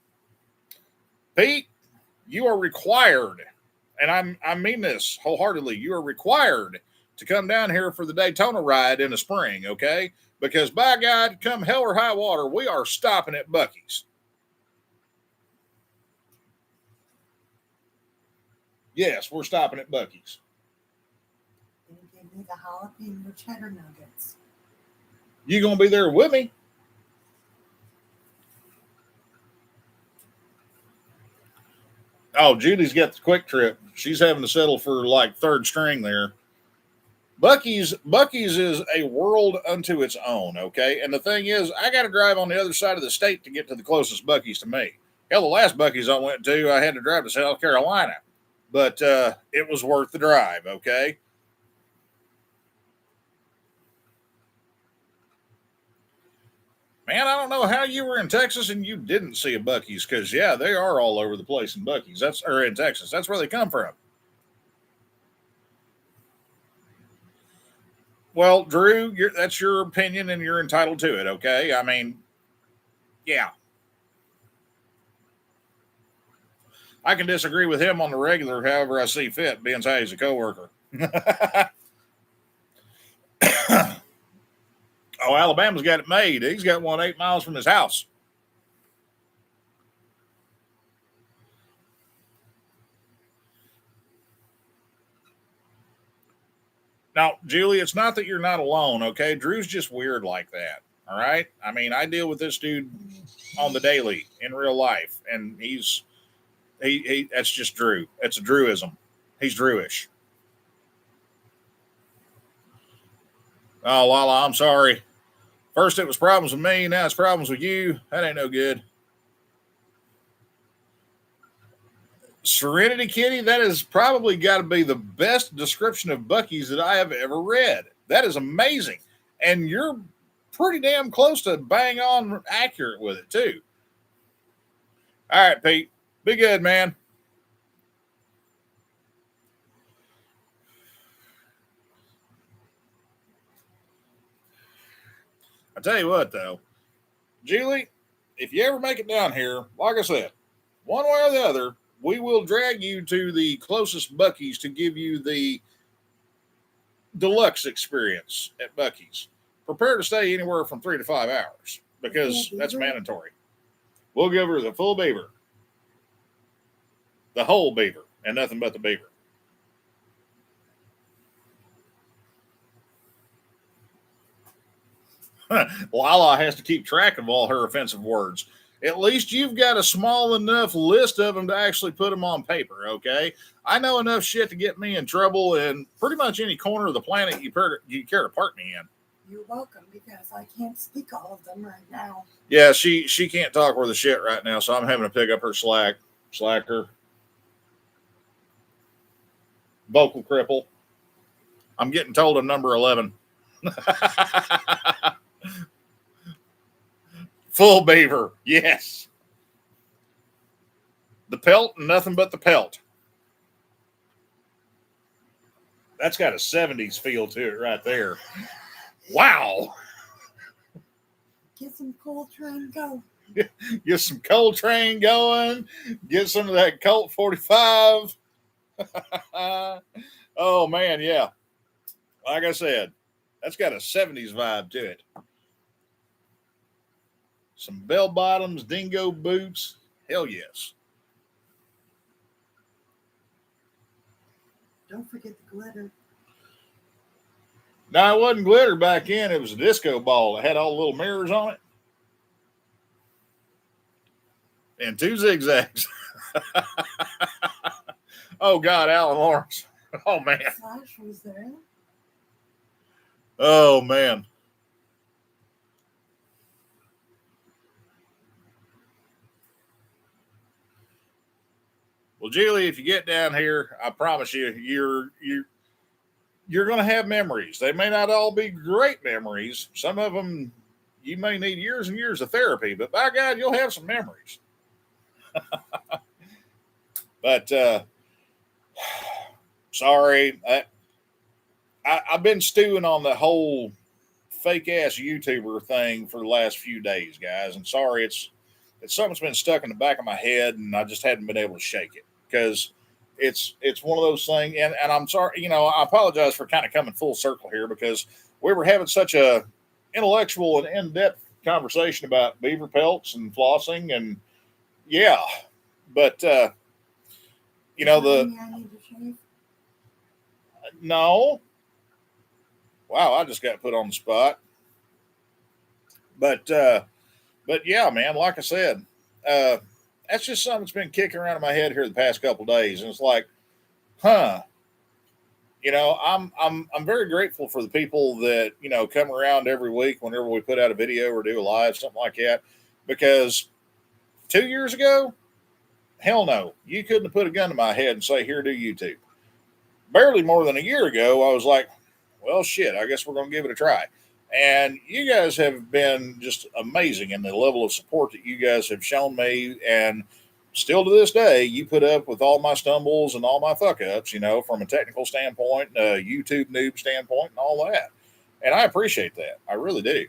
B: Pete, you are required, and I mean this wholeheartedly, you are required to come down here for the Daytona ride in the spring, okay? Because by God, come hell or high water, we are stopping at Buc-ee's. Yes, we're stopping at Buc-ee's.
A: And give me the jalapeno cheddar nuggets.
B: You gonna be there with me? Oh, Judy's got the quick trip. She's having to settle for like third string there. Buc-ee's is a world unto its own, okay? And the thing is, I got to drive on the other side of the state to get to the closest Buc-ee's to me. Hell, the last Buc-ee's I went to, I had to drive to South Carolina. But it was worth the drive, okay? Man, I don't know how you were in Texas and you didn't see a Buc-ee's, because, yeah, they are all over the place in Buc-ee's. Or in Texas. That's where they come from. Well, Drew, that's your opinion and you're entitled to it, okay? I mean, yeah. I can disagree with him on the regular, however I see fit, being as he's a coworker. Oh, Alabama's got it made. He's got one 8 miles from his house. Now, Julie, it's not that you're not alone, okay? Drew's just weird like that, all right? I mean, I deal with this dude on the daily in real life, and he that's just Drew. It's a Drewism. He's Drewish. Oh, Lala, I'm sorry. First it was problems with me, now it's problems with you. That ain't no good. Serenity Kitty, that has probably got to be the best description of Buc-ee's that I have ever read. That is amazing. And you're pretty damn close to bang on accurate with it, too. All right, Pete. Be good, man. I tell you what, though. Julie, if you ever make it down here, like I said, one way or the other, we will drag you to the closest Buc-ee's to give you the deluxe experience at Buc-ee's. Prepare to stay anywhere from 3 to 5 hours. because that's
A: beaver?
B: mandatory. We'll give her the full beaver, the whole beaver, and nothing but the beaver. Lala has to keep track of all her offensive words. At least you've got a small enough list of them to actually put them on paper, okay? I know enough shit to get me in trouble in pretty much any corner of the planet you care to park me in.
A: You're welcome, because I can't speak all of them right now.
B: Yeah, she can't talk worth a shit right now, so I'm having to pick up her slacker. Vocal cripple. I'm getting told I'm number 11. Full beaver, yes. The pelt and nothing but the pelt. That's got a 70s feel to it right there. Wow.
A: Get some Coltrane go.
B: Get some Coltrane going. Get some of that Colt 45. Oh, man, yeah. Like I said, that's got a 70s vibe to it. Some bell bottoms, dingo boots. Hell yes.
A: Don't forget the glitter.
B: Now, it wasn't glitter back in. It was a disco ball. It had all the little mirrors on it. And 2 zigzags. Oh, God, Alan Lawrence. Oh, man.
A: Slash was there.
B: Oh, man. Well, Julie, if you get down here, I promise you, you're going to have memories. They may not all be great memories. Some of them you may need years and years of therapy, but by God, you'll have some memories. But sorry, I've been stewing on the whole fake ass YouTuber thing for the last few days, guys. And sorry, it's something that's been stuck in the back of my head, and I just hadn't been able to shake it because it's one of those things. And I'm sorry, I apologize for kind of coming full circle here because we were having such a intellectual and in-depth conversation about beaver pelts and flossing, and yeah, but
A: I need to shave.
B: No. Wow, I just got put on the spot. But yeah, man, like I said, that's just something that's been kicking around in my head here the past couple of days, and it's like, I'm very grateful for the people that come around every week whenever we put out a video or do a live, something like that, because 2 years ago, hell no, you couldn't have put a gun to my head and say, here, do YouTube. Barely more than a year ago, I was like, well, shit, I guess we're going to give it a try. And you guys have been just amazing in the level of support that you guys have shown me. And still to this day, you put up with all my stumbles and all my fuck ups, from a technical standpoint, a YouTube noob standpoint, and all that. And I appreciate that. I really do.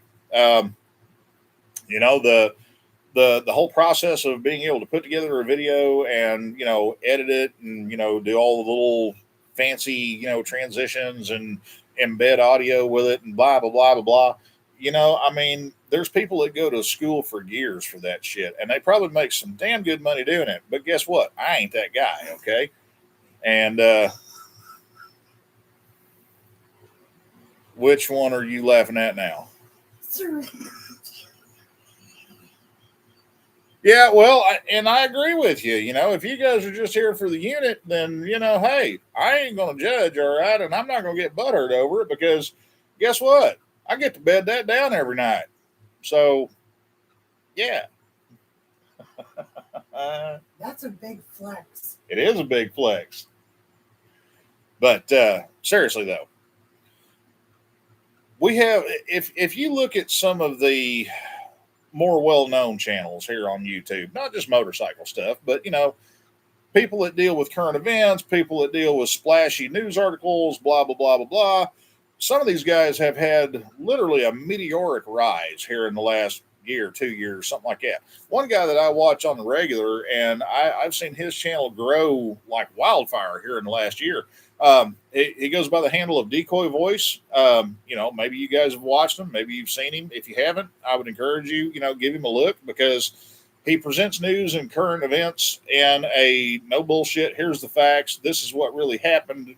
B: The whole process of being able to put together a video and, edit it and, do all the little fancy, transitions and embed audio with it and blah, blah, blah, blah, blah. There's people that go to school for years for that shit, and they probably make some damn good money doing it. But guess what? I ain't that guy, okay? And which one are you laughing at now?
A: Sorry.
B: Yeah, well, I agree with you. If you guys are just here for the unit, then, hey, I ain't going to judge, all right? And I'm not going to get butthurt over it because guess what? I get to bed that down every night. So, yeah.
A: That's a big flex.
B: It is a big flex. But seriously, though, we have, if you look at some of the more well-known channels here on YouTube, not just motorcycle stuff, but people that deal with current events, people that deal with splashy news articles, blah blah blah blah blah. Some of these guys have had literally a meteoric rise here in the last year, 2 years, something like that. One guy that I watch on the regular, and I've seen his channel grow like wildfire here in the last year. He goes by the handle of Decoy Voice. Maybe you guys have watched him. Maybe you've seen him. If you haven't, I would encourage you, give him a look because he presents news and current events in a no bullshit. Here's the facts. This is what really happened,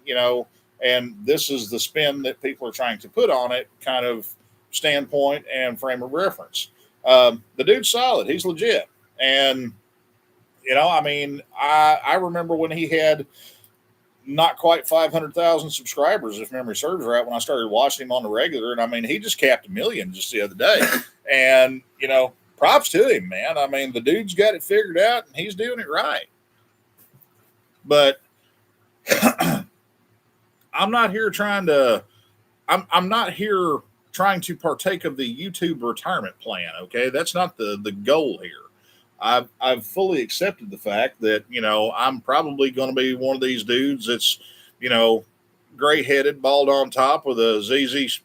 B: and this is the spin that people are trying to put on it kind of standpoint and frame of reference. The dude's solid. He's legit. And, I remember when he had not quite 500,000 subscribers, if memory serves right, when I started watching him on the regular. And he just capped 1 million just the other day. And, props to him, man. The dude's got it figured out and he's doing it right. But I'm not here trying to partake of the YouTube retirement plan. Okay. That's not the goal here. I've fully accepted the fact that, I'm probably going to be one of these dudes that's, gray headed, bald on top with a ZZ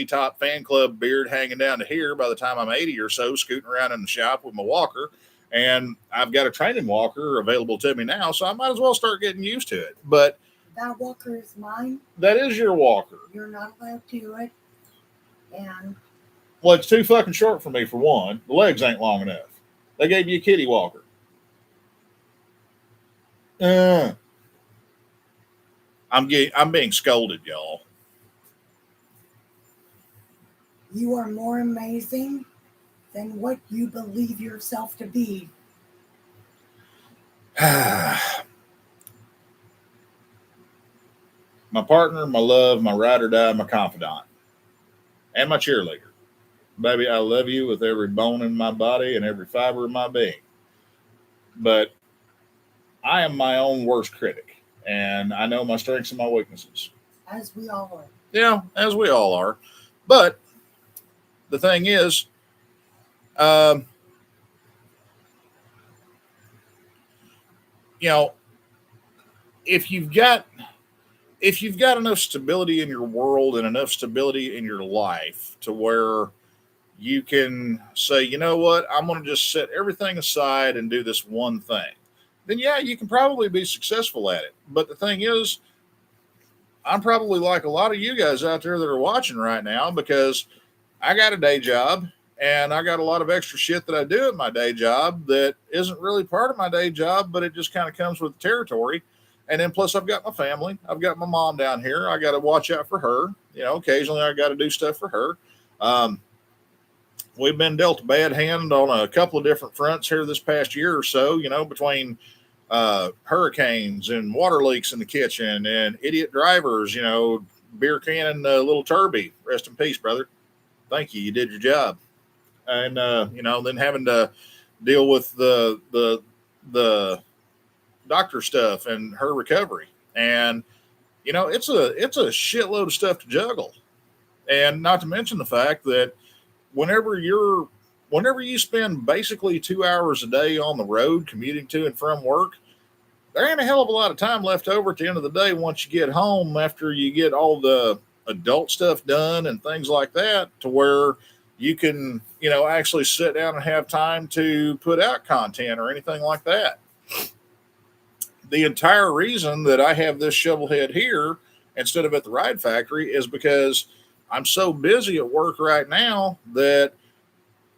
B: Top fan club beard hanging down to here by the time I'm 80 or so, scooting around in the shop with my walker. And I've got a training walker available to me now, so I might as well start getting used to it. But
A: that walker is mine.
B: That is your walker.
A: You're not allowed to do it. And
B: well, it's too fucking short for me, for one. The legs ain't long enough. They gave you a kitty walker. I'm being scolded, y'all.
A: You are more amazing than what you believe yourself to be.
B: My partner, my love, my ride or die, my confidant, and my cheerleader. Baby, I love you with every bone in my body and every fiber of my being. But I am my own worst critic, and I know my strengths and my weaknesses.
A: As we all are.
B: Yeah, as we all are. But the thing is, if you've got enough stability in your world and enough stability in your life to where you can say, you know what, I'm going to just set everything aside and do this one thing, then yeah, you can probably be successful at it. But the thing is, I'm probably like a lot of you guys out there that are watching right now, because I got a day job and I got a lot of extra shit that I do at my day job that isn't really part of my day job, but it just kind of comes with the territory. And then plus I've got my family. I've got my mom down here. I got to watch out for her. Occasionally I got to do stuff for her. We've been dealt a bad hand on a couple of different fronts here this past year or so, between hurricanes and water leaks in the kitchen and idiot drivers, beer canning little Turby. Rest in peace, brother. Thank you. You did your job. And, then having to deal with the doctor stuff and her recovery. And, it's a shitload of stuff to juggle. And not to mention the fact that whenever you spend basically 2 hours a day on the road commuting to and from work, there ain't a hell of a lot of time left over at the end of the day once you get home after you get all the adult stuff done and things like that, to where you can, actually sit down and have time to put out content or anything like that. The entire reason that I have this shovel head here instead of at the ride factory is because I'm so busy at work right now that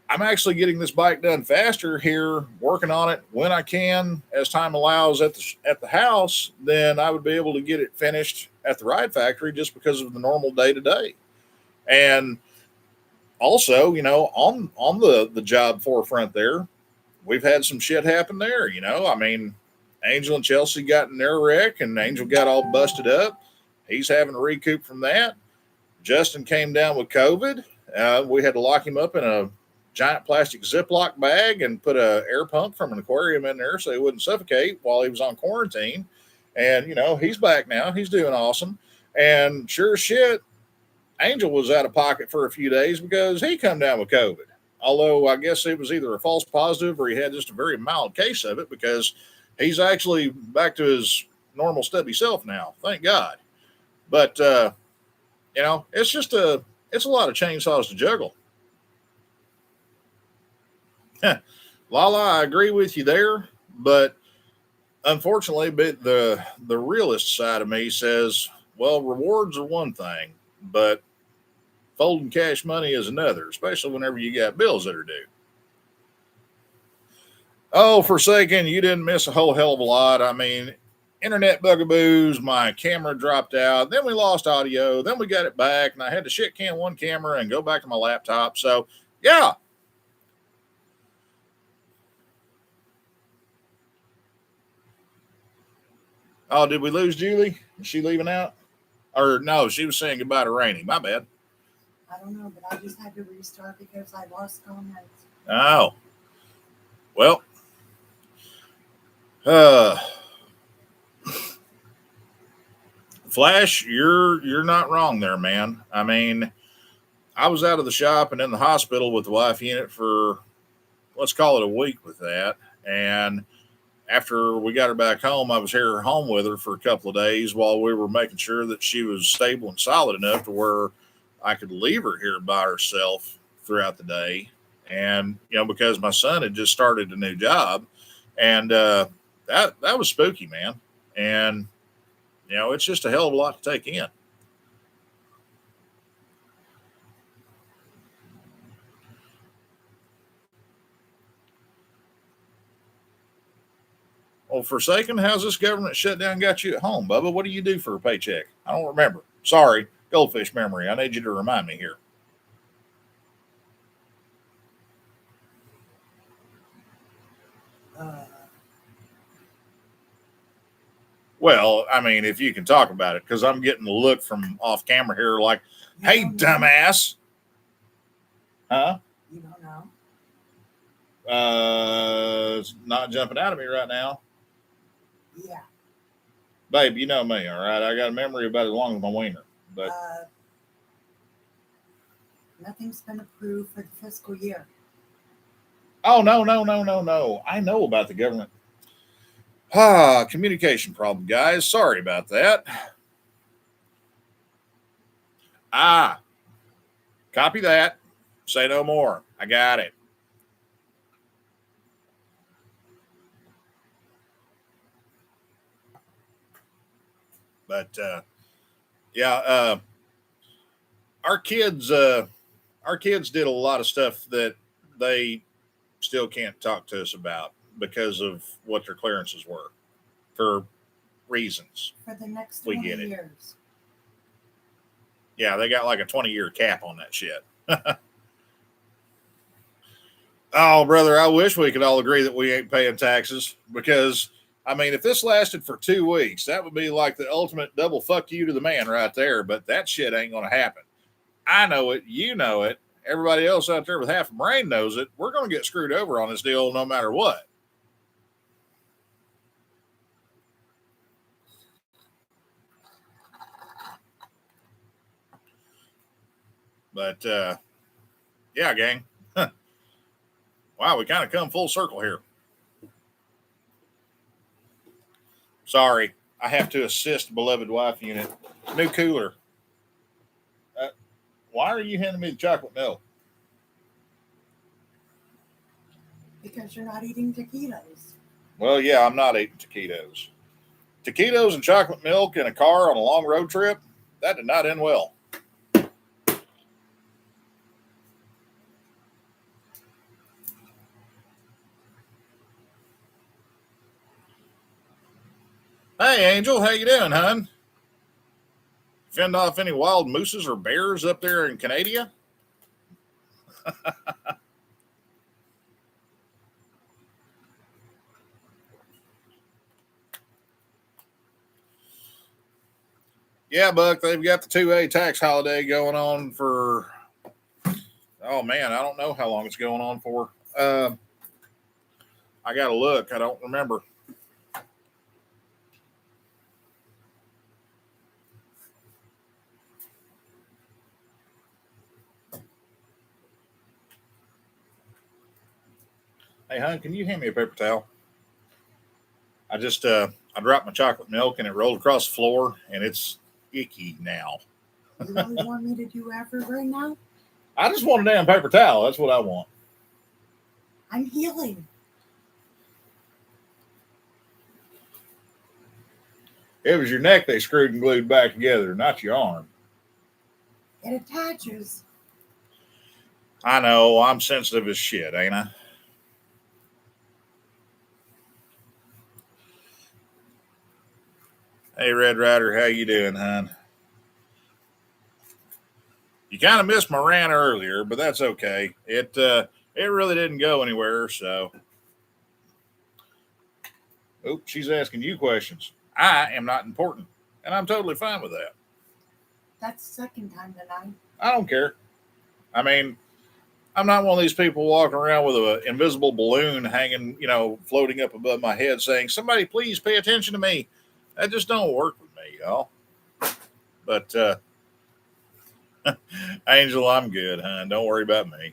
B: I'm actually getting this bike done faster here, working on it when I can, as time allows at the house, then I would be able to get it finished at the ride factory just because of the normal day to day. And also, on the job forefront there, we've had some shit happen there. Angel and Chelsea got in their wreck and Angel got all busted up. He's having to recoup from that. Justin came down with COVID. We had to lock him up in a giant plastic Ziploc bag and put a air pump from an aquarium in there so he wouldn't suffocate while he was on quarantine. And, he's back now. He's doing awesome. And sure as shit, Angel was out of pocket for a few days because he come down with COVID. Although I guess it was either a false positive or he had just a very mild case of it, because he's actually back to his normal stubby self now. Thank God. But, it's a lot of chainsaws to juggle. Lala, I agree with you there, but unfortunately, but the realist side of me says, well, rewards are one thing, but folding cash money is another, especially whenever you got bills that are due. Oh, forsaken, you didn't miss a whole hell of a lot. I mean, internet bugaboos, my camera dropped out, then we lost audio, then we got it back, and I had to shit can one camera and go back to my laptop. So, yeah. Oh, did we lose Julie? Is she leaving out? Or no, she was saying goodbye to Rainy. My bad.
A: I don't know, but I just had to restart because I lost comments.
B: Oh. Well. Uh Flash, you're not wrong there, man. I mean, I was out of the shop and in the hospital with the wife unit for, let's call it a week with that. And after we got her back home, I was here home with her for a couple of days while we were making sure that she was stable and solid enough to where I could leave her here by herself throughout the day. And, because my son had just started a new job, and that was spooky, man. And, it's just a hell of a lot to take in. Well, Forsaken, how's this government shutdown got you at home, Bubba? What do you do for a paycheck? I don't remember. Sorry, goldfish memory. I need you to remind me here. Well, I mean, if you can talk about it, because I'm getting the look from off camera here like, hey, dumbass. Huh?
A: You don't know?
B: It's not jumping out of me right now.
A: Yeah.
B: Babe, you know me, all right? I got a memory about as long as my wiener. But
A: nothing's been approved for the fiscal year.
B: Oh, no. I know about the government. Communication problem, guys. Sorry about that. Copy that. Say no more. I got it. But yeah, our kids did a lot of stuff that they still can't talk to us about because of what their clearances were for reasons.
A: For the next
B: We
A: 20
B: get it.
A: years.
B: Yeah, they got like a 20-year cap on that shit. Oh, brother, I wish we could all agree that we ain't paying taxes because, I mean, if this lasted for 2 weeks, that would be like the ultimate double fuck you to the man right there. But that shit ain't going to happen. I know it. You know it. Everybody else out there with half a brain knows it. We're going to get screwed over on this deal no matter what. But, yeah, gang. Wow, we kind of come full circle here. Sorry, I have to assist beloved wife unit. New cooler. Why are you handing me the chocolate milk?
A: Because you're not eating taquitos.
B: Well, yeah, I'm not eating taquitos. Taquitos and chocolate milk in a car on a long road trip? That did not end well. Hey, Angel, how you doing, hon? Fend off any wild mooses or bears up there in Canada? Yeah, Buck, they've got the 2A tax holiday going on for, oh man, I don't know how long it's going on for. I got to look. I don't remember. Hey, hon, can you hand me a paper towel? I just, I dropped my chocolate milk and it rolled across the floor and it's icky now.
A: You really want me to do effort right now?
B: I just want a damn paper towel. That's what I want.
A: I'm healing.
B: It was your neck they screwed and glued back together, not your arm.
A: It attaches.
B: I know, I'm sensitive as shit, ain't I? Hey, Red Rider, how you doing, hon? You kind of missed my rant earlier, but that's okay. It really didn't go anywhere, so. Oops, she's asking you questions. I am not important, and I'm totally fine with that.
A: That's the second time tonight.
B: I don't care. I mean, I'm not one of these people walking around with an invisible balloon hanging, floating up above my head saying, somebody please pay attention to me. That just don't work with me, y'all. But, Angel, I'm good, hon. Don't worry about me.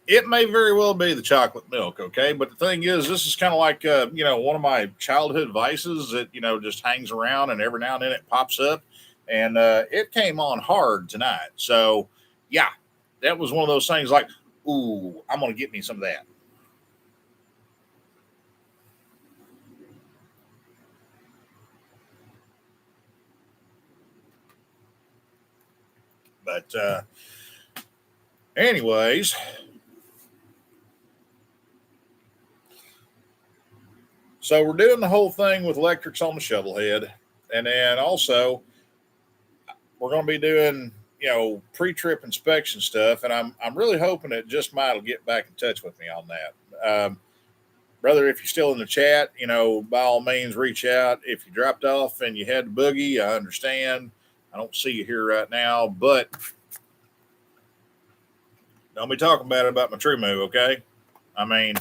B: It may very well be the chocolate milk, okay? But the thing is, this is kind of like, one of my childhood vices that, just hangs around and every now and then it pops up. And it came on hard tonight. So, yeah, that was one of those things like, ooh, I'm going to get me some of that. But, anyways, so we're doing the whole thing with electrics on the shovel head. And then also, we're going to be doing, pre-trip inspection stuff. And I'm really hoping that Just Might will get back in touch with me on that. Brother, if you're still in the chat, by all means, reach out. If you dropped off and you had to boogie, I understand. I don't see you here right now, but don't be talking bad about my true move, okay? I mean,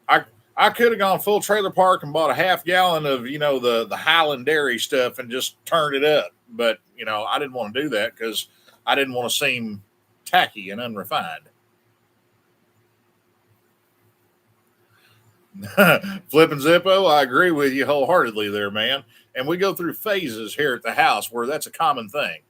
B: I could have gone full trailer park and bought a half gallon of, the Highland Dairy stuff and just turned it up. But, I didn't want to do that because I didn't want to seem tacky and unrefined. Flipping Zippo, I agree with you wholeheartedly there, man. And we go through phases here at the house where that's a common thing.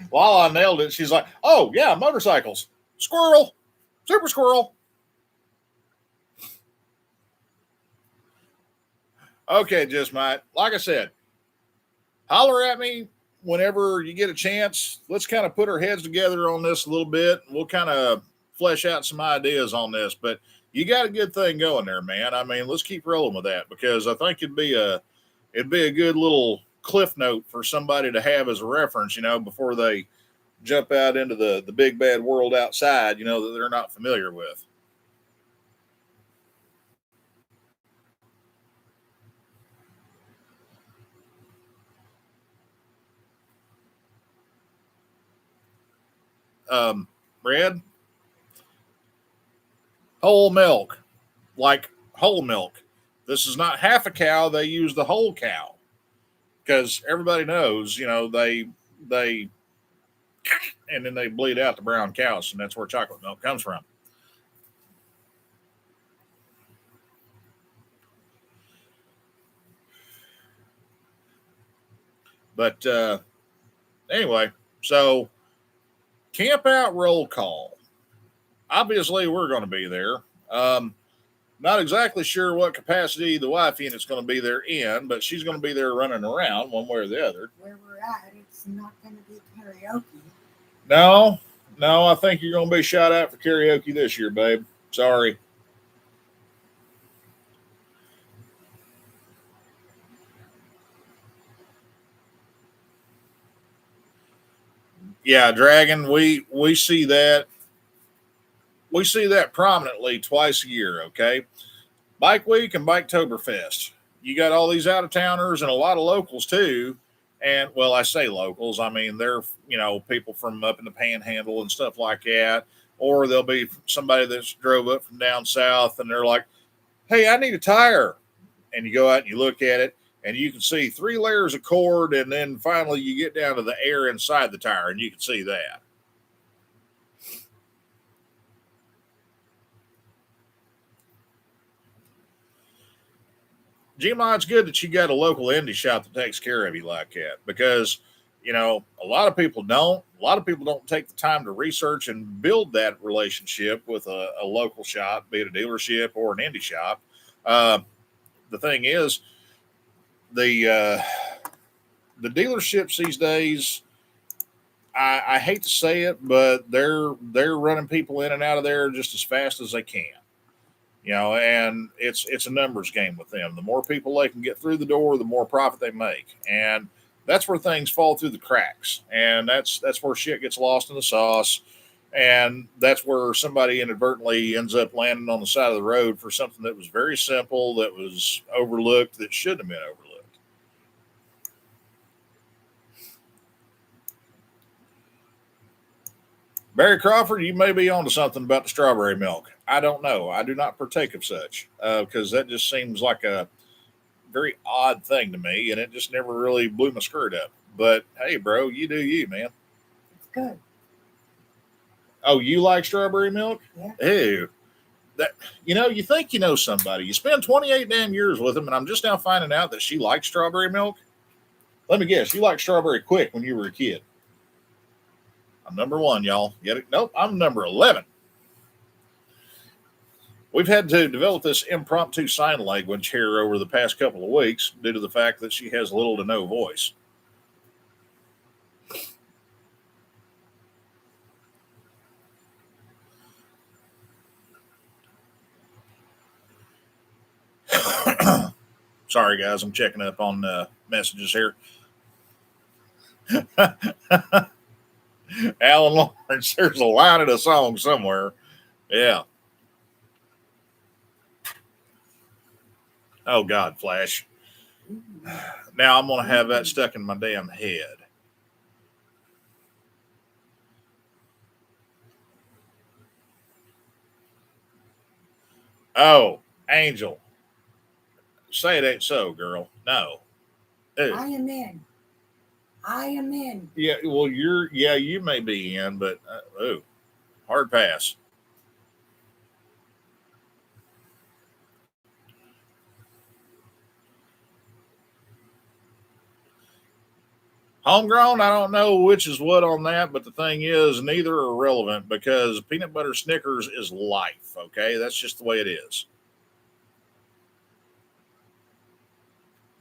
B: While I nailed it, she's like, oh, yeah, motorcycles. Squirrel. Super squirrel. Okay, Just Might. Like I said, holler at me whenever you get a chance. Let's kind of put our heads together on this a little bit. We'll kind of flesh out some ideas on this. But you got a good thing going there, man. I mean, let's keep rolling with that because I think it'd be a good little cliff note for somebody to have as a reference, before they jump out into the big bad world outside, that they're not familiar with. Red, whole milk, like whole milk. This is not half a cow. They use the whole cow because everybody knows, they and then they bleed out the brown cows, and that's where chocolate milk comes from. But anyway, so camp out roll call. Obviously, we're going to be there. Not exactly sure what capacity the wife unit's going to be there in, but she's going to be there running around one way or the other.
A: Where we're at, it's not going to be karaoke.
B: No, I think you're going to be shot out for karaoke this year, babe. Sorry. Yeah, Dragon, we see that. We see that prominently twice a year, okay? Bike Week and Biketoberfest. You got all these out of towners and a lot of locals too. And well, I say locals, I mean they're people from up in the Panhandle and stuff like that. Or there'll be somebody that's drove up from down south and they're like, "Hey, I need a tire," and you go out and you look at it and you can see 3 layers of cord, and then finally you get down to the air inside the tire and you can see that. Gmod, it's good that you got a local indie shop that takes care of you like that because, a lot of people don't. A lot of people don't take the time to research and build that relationship with a local shop, be it a dealership or an indie shop. Uh, the thing is, the the dealerships these days, I hate to say it, but they're running people in and out of there just as fast as they can. And it's a numbers game with them. The more people they can get through the door, the more profit they make, and that's where things fall through the cracks, and that's where shit gets lost in the sauce, and that's where somebody inadvertently ends up landing on the side of the road for something that was very simple, that was overlooked, that shouldn't have been overlooked. Barry Crawford, you may be onto something about the strawberry milk. I don't know. I do not partake of such because that just seems like a very odd thing to me, and it just never really blew my skirt up. But hey, bro, you do you, man.
A: It's good.
B: Oh, you like strawberry milk?
A: Yeah.
B: Ew. That you think you know somebody. You spend 28 damn years with them, and I'm just now finding out that she likes strawberry milk. Let me guess, you liked strawberry quick when you were a kid. I'm number one, y'all. Nope, I'm number 11. We've had to develop this impromptu sign language here over the past couple of weeks due to the fact that she has little to no voice. Sorry, guys, I'm checking up on messages here. Alan Lawrence, there's a line in a song somewhere. Yeah. Oh, God, Flash. Now I'm going to have that stuck in my damn head. Oh, Angel. Say it ain't so, girl. No. Ew.
A: I am in. I am in.
B: Yeah, well, you may be in, but hard pass. Homegrown, I don't know which is what on that, but the thing is, neither are relevant because peanut butter Snickers is life. Okay, that's just the way it is.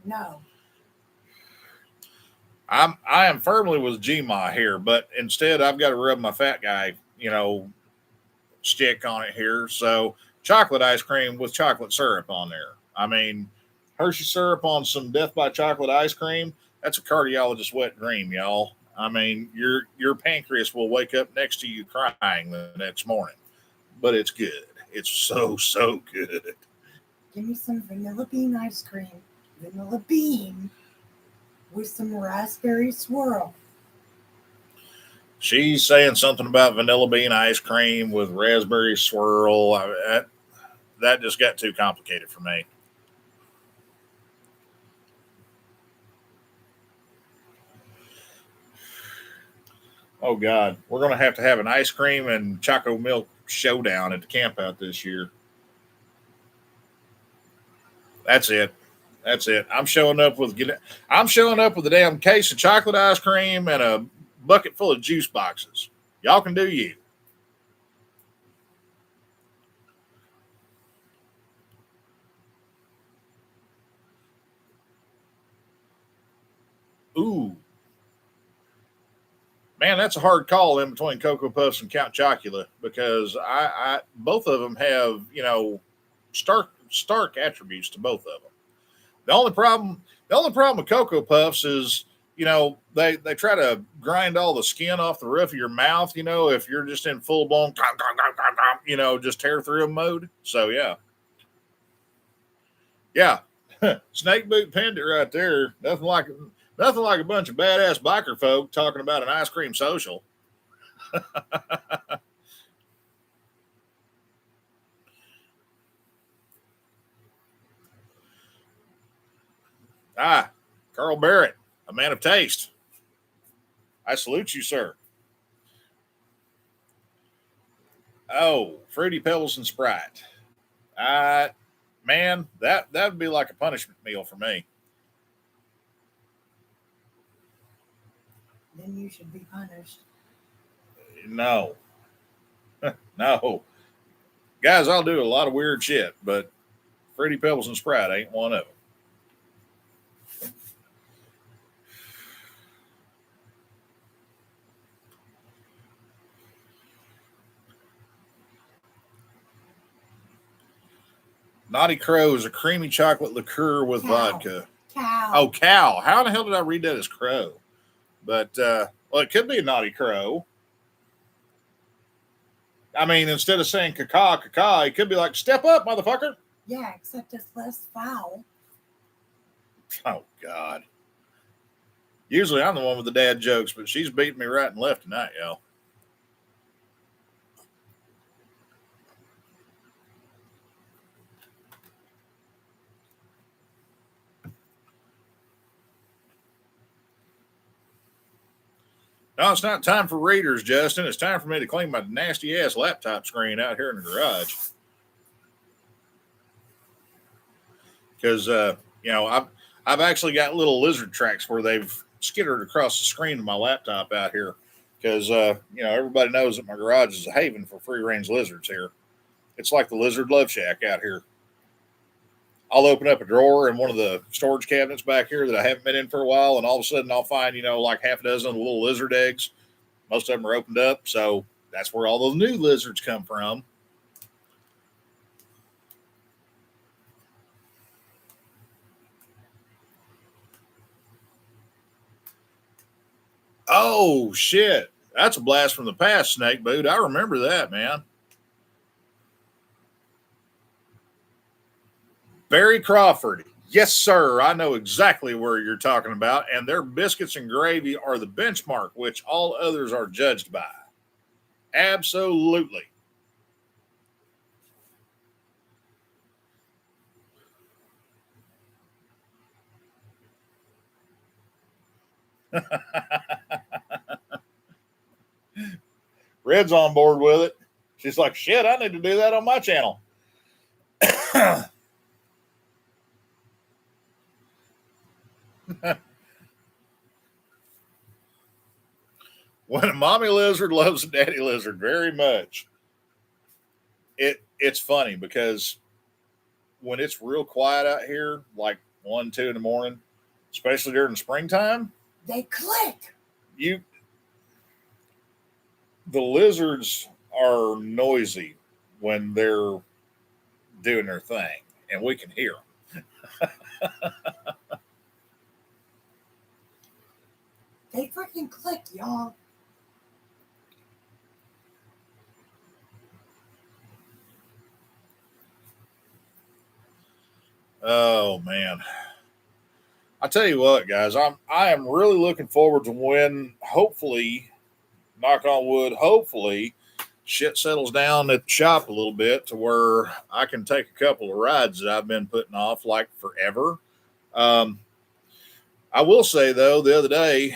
A: No.
B: I am firmly with Gma here, but instead I've got to rub my fat guy, stick on it here. So chocolate ice cream with chocolate syrup on there. I mean, Hershey syrup on some Death by Chocolate ice cream. That's a cardiologist's wet dream, y'all. I mean, your pancreas will wake up next to you crying the next morning, but it's good. It's so good.
A: Give me some vanilla bean ice cream. Vanilla bean with some raspberry swirl.
B: She's saying something about vanilla bean ice cream with raspberry swirl. That just got too complicated for me. Oh God, we're gonna have to have an ice cream and choco milk showdown at the camp out this year. That's it. That's it. I'm showing up with a damn case of chocolate ice cream and a bucket full of juice boxes. Y'all can do you. Ooh, man, that's a hard call in between Cocoa Puffs and Count Chocula because I both of them have stark attributes to both of them. The only problem with Cocoa Puffs is they try to grind all the skin off the roof of your mouth. If you're just in full blown just tear through them mode. So yeah, snake boot pendant right there. Nothing like a bunch of badass biker folk talking about an ice cream social. Carl Barrett, a man of taste. I salute you, sir. Oh, Fruity Pebbles and Sprite. I man, that would be like a punishment meal for me.
A: Then you should be punished.
B: No, no, guys, I'll do a lot of weird shit, but Fruity Pebbles and Sprite ain't one of them. Naughty Crow is a creamy chocolate liqueur with
A: Cow.
B: vodka.
A: Cow.
B: Oh, cow. How the hell did I read that as crow? But, well, it could be a Naughty Crow. I mean, instead of saying caca, it could be like, step up, motherfucker.
A: Yeah, except it's less foul.
B: Oh, God. Usually I'm the one with the dad jokes, but she's beating me right and left tonight, yo. No, it's not time for readers, Justin. It's time for me to clean my nasty ass laptop screen out here in the garage. Because I've actually got little lizard tracks where they've skittered across the screen of my laptop out here. Because everybody knows that my garage is a haven for free range lizards here. It's like the lizard love shack out here. I'll open up a drawer in one of the storage cabinets back here that I haven't been in for a while, and all of a sudden I'll find, like half a dozen little lizard eggs. Most of them are opened up, so that's where all those new lizards come from. Oh, shit. That's a blast from the past, Snake Boot. I remember that, man. Barry Crawford. Yes, sir. I know exactly where you're talking about. And their biscuits and gravy are the benchmark, which all others are judged by. Absolutely. Red's on board with it. She's like, shit, I need to do that on my channel. When a mommy lizard loves a daddy lizard very much, it's funny because when it's real quiet out here, like 1, 2 in the morning, especially during springtime,
A: they click.
B: The lizards are noisy when they're doing their thing, and we can hear them.
A: They freaking click, y'all.
B: Oh man. I tell you what, guys, I am really looking forward to when, hopefully, knock on wood, hopefully shit settles down at the shop a little bit to where I can take a couple of rides that I've been putting off like forever. I will say though, the other day,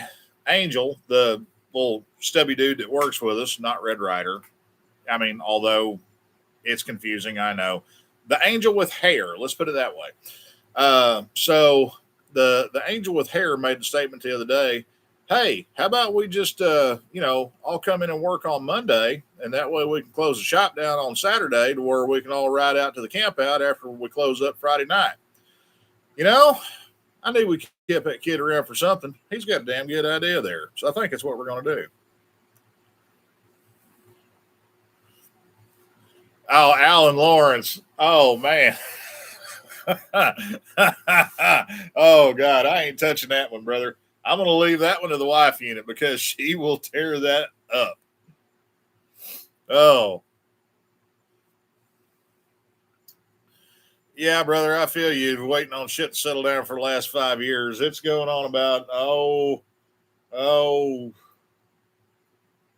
B: Angel, the little stubby dude that works with us, not Red Rider. I mean, although it's confusing, I know. The angel with hair, let's put it that way. So the angel with hair made the statement the other day, hey, how about we just all come in and work on Monday, and that way we can close the shop down on Saturday to where we can all ride out to the camp out after we close up Friday night. I knew we kept that kid around for something. He's got a damn good idea there. So I think it's what we're going to do. Oh, Alan Lawrence. Oh, man. Oh, God. I ain't touching that one, brother. I'm going to leave that one to the wife unit because she will tear that up. Oh. Yeah, brother, I feel you. Waiting on shit to settle down for the last 5 years. It's going on about,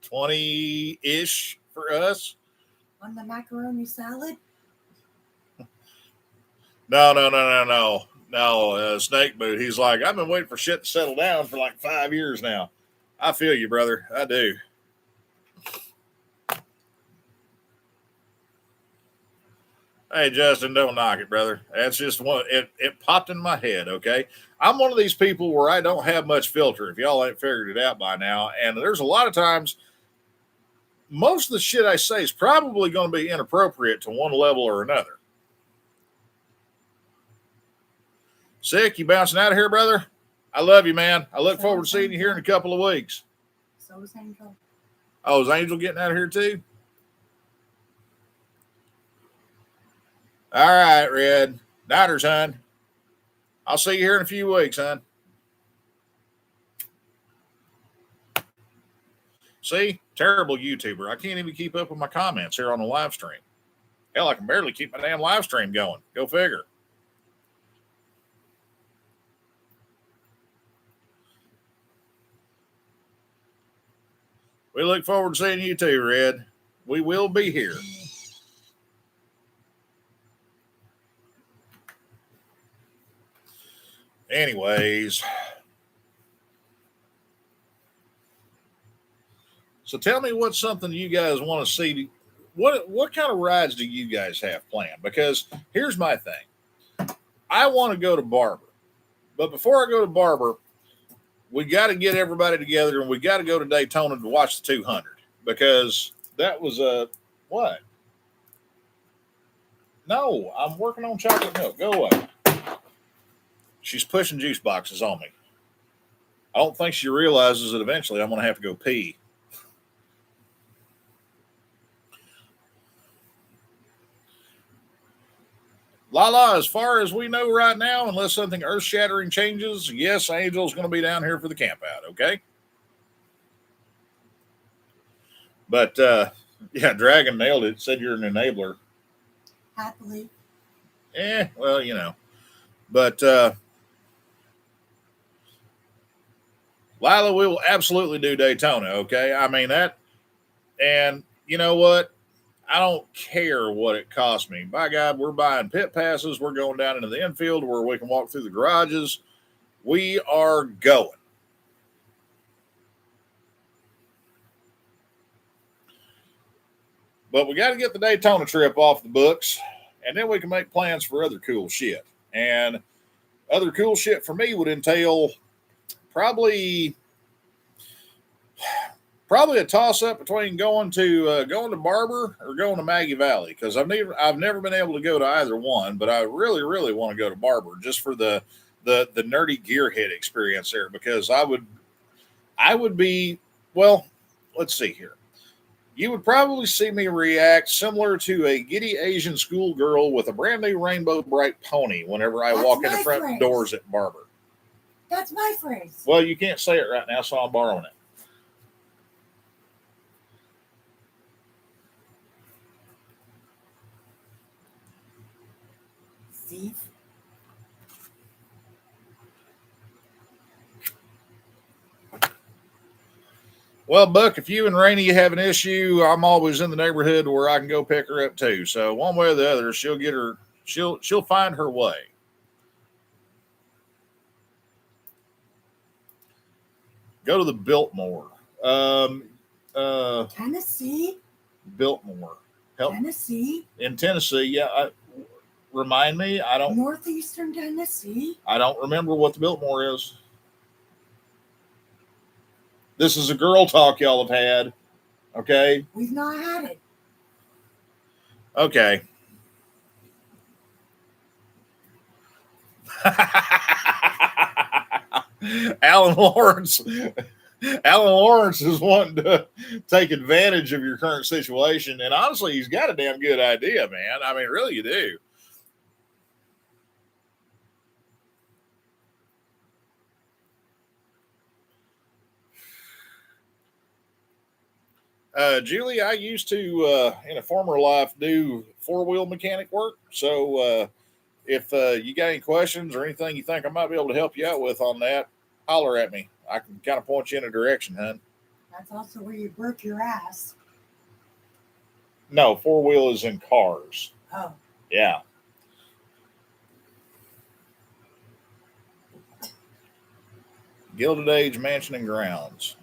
B: 20-ish for us.
A: On the macaroni salad?
B: No, Snake Boot. He's like, I've been waiting for shit to settle down for like 5 years now. I feel you, brother. I do. Hey, Justin, don't knock it, brother. That's just one. It popped in my head. Okay, I'm one of these people where I don't have much filter. If y'all ain't figured it out by now, and there's a lot of times, most of the shit I say is probably going to be inappropriate to one level or another. Sick, you bouncing out of here, brother? I love you, man. I look forward to seeing you here in a couple of weeks.
A: So is Angel.
B: Oh, is Angel getting out of here too? All right, Red. Niners, hon. I'll see you here in a few weeks, hon. See? Terrible YouTuber. I can't even keep up with my comments here on the live stream. Hell, I can barely keep my damn live stream going. Go figure. We look forward to seeing you too, Red. We will be here. Anyways. So tell me what's something you guys want to see. What kind of rides do you guys have planned? Because here's my thing. I want to go to Barber. But before I go to Barber, we got to get everybody together and we got to go to Daytona to watch the 200. Because that was a what? No, I'm working on chocolate milk. Go away. She's pushing juice boxes on me. I don't think she realizes that eventually I'm going to have to go pee. Lala, as far as we know right now, unless something earth-shattering changes, yes, Angel's going to be down here for the camp out, okay? But, yeah, Dragon nailed it. Said you're an enabler.
A: Happily.
B: Well, you know. But, Lila, we will absolutely do Daytona, okay? I mean, that, and you know what? I don't care what it costs me. By God, we're buying pit passes. We're going down into the infield where we can walk through the garages. We are going. But we got to get the Daytona trip off the books, and then we can make plans for other cool shit. And other cool shit for me would entail probably a toss up between going to Barber or going to Maggie Valley, because I've never been able to go to either one, but I really want to go to Barber just for the nerdy gearhead experience there, because I would be, well, let's see here. You would probably see me react similar to a giddy Asian schoolgirl with a brand new rainbow bright pony whenever I walk in the front doors at Barber.
A: That's my phrase.
B: Well, you can't say it right now, so I'm borrowing it.
A: Steve?
B: Well, Buck, if you and Rainey have an issue, I'm always in the neighborhood where I can go pick her up too. So one way or the other, she'll find her way. Go to the Biltmore.
A: Tennessee?
B: Biltmore. Help.
A: Tennessee?
B: In Tennessee, yeah. Remind me, I don't.
A: Northeastern Tennessee?
B: I don't remember what the Biltmore is. This is a girl talk y'all have had. Okay?
A: We've not had it.
B: Okay. Alan Lawrence is wanting to take advantage of your current situation. And honestly, he's got a damn good idea, man. I mean, really, you do. Julie, I used to, in a former life, do four-wheel mechanic work. So if you got any questions or anything you think I might be able to help you out with on that, holler at me. I can kind of point you in a direction, hon.
A: That's also where you broke your ass.
B: No, four-wheel is in cars.
A: Oh.
B: Yeah. Gilded Age Mansion and Grounds.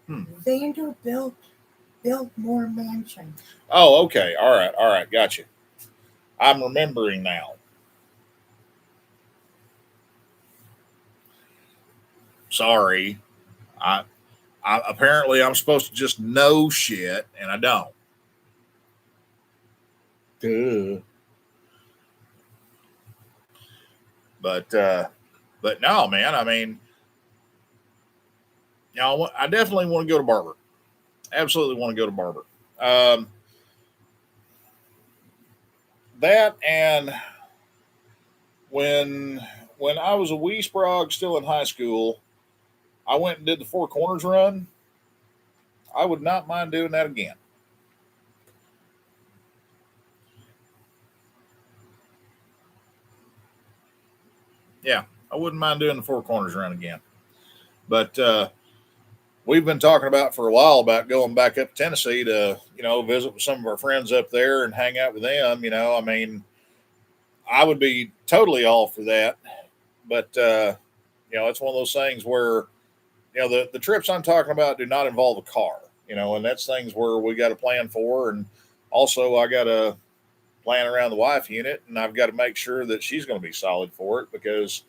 A: Vanderbilt Biltmore Mansion.
B: Oh, okay. All right. Gotcha. I'm remembering now. Sorry. I, I apparently I'm supposed to just know shit, and I don't. Duh. But but no, man. I mean, I definitely want to go to barber. Absolutely want to go to barber. Um, that and when when I was a wee sprog still in high school, I went and did the Four Corners run. I would not mind doing that again. Yeah, I wouldn't mind doing the Four Corners run again. But we've been talking about for a while about going back up to Tennessee to visit with some of our friends up there and hang out with them. I mean, I would be totally all for that. But it's one of those things where the trips I'm talking about do not involve a car. And that's things where we got to plan for, and also I got to plan around the wife unit, and I've got to make sure that she's going to be solid for it because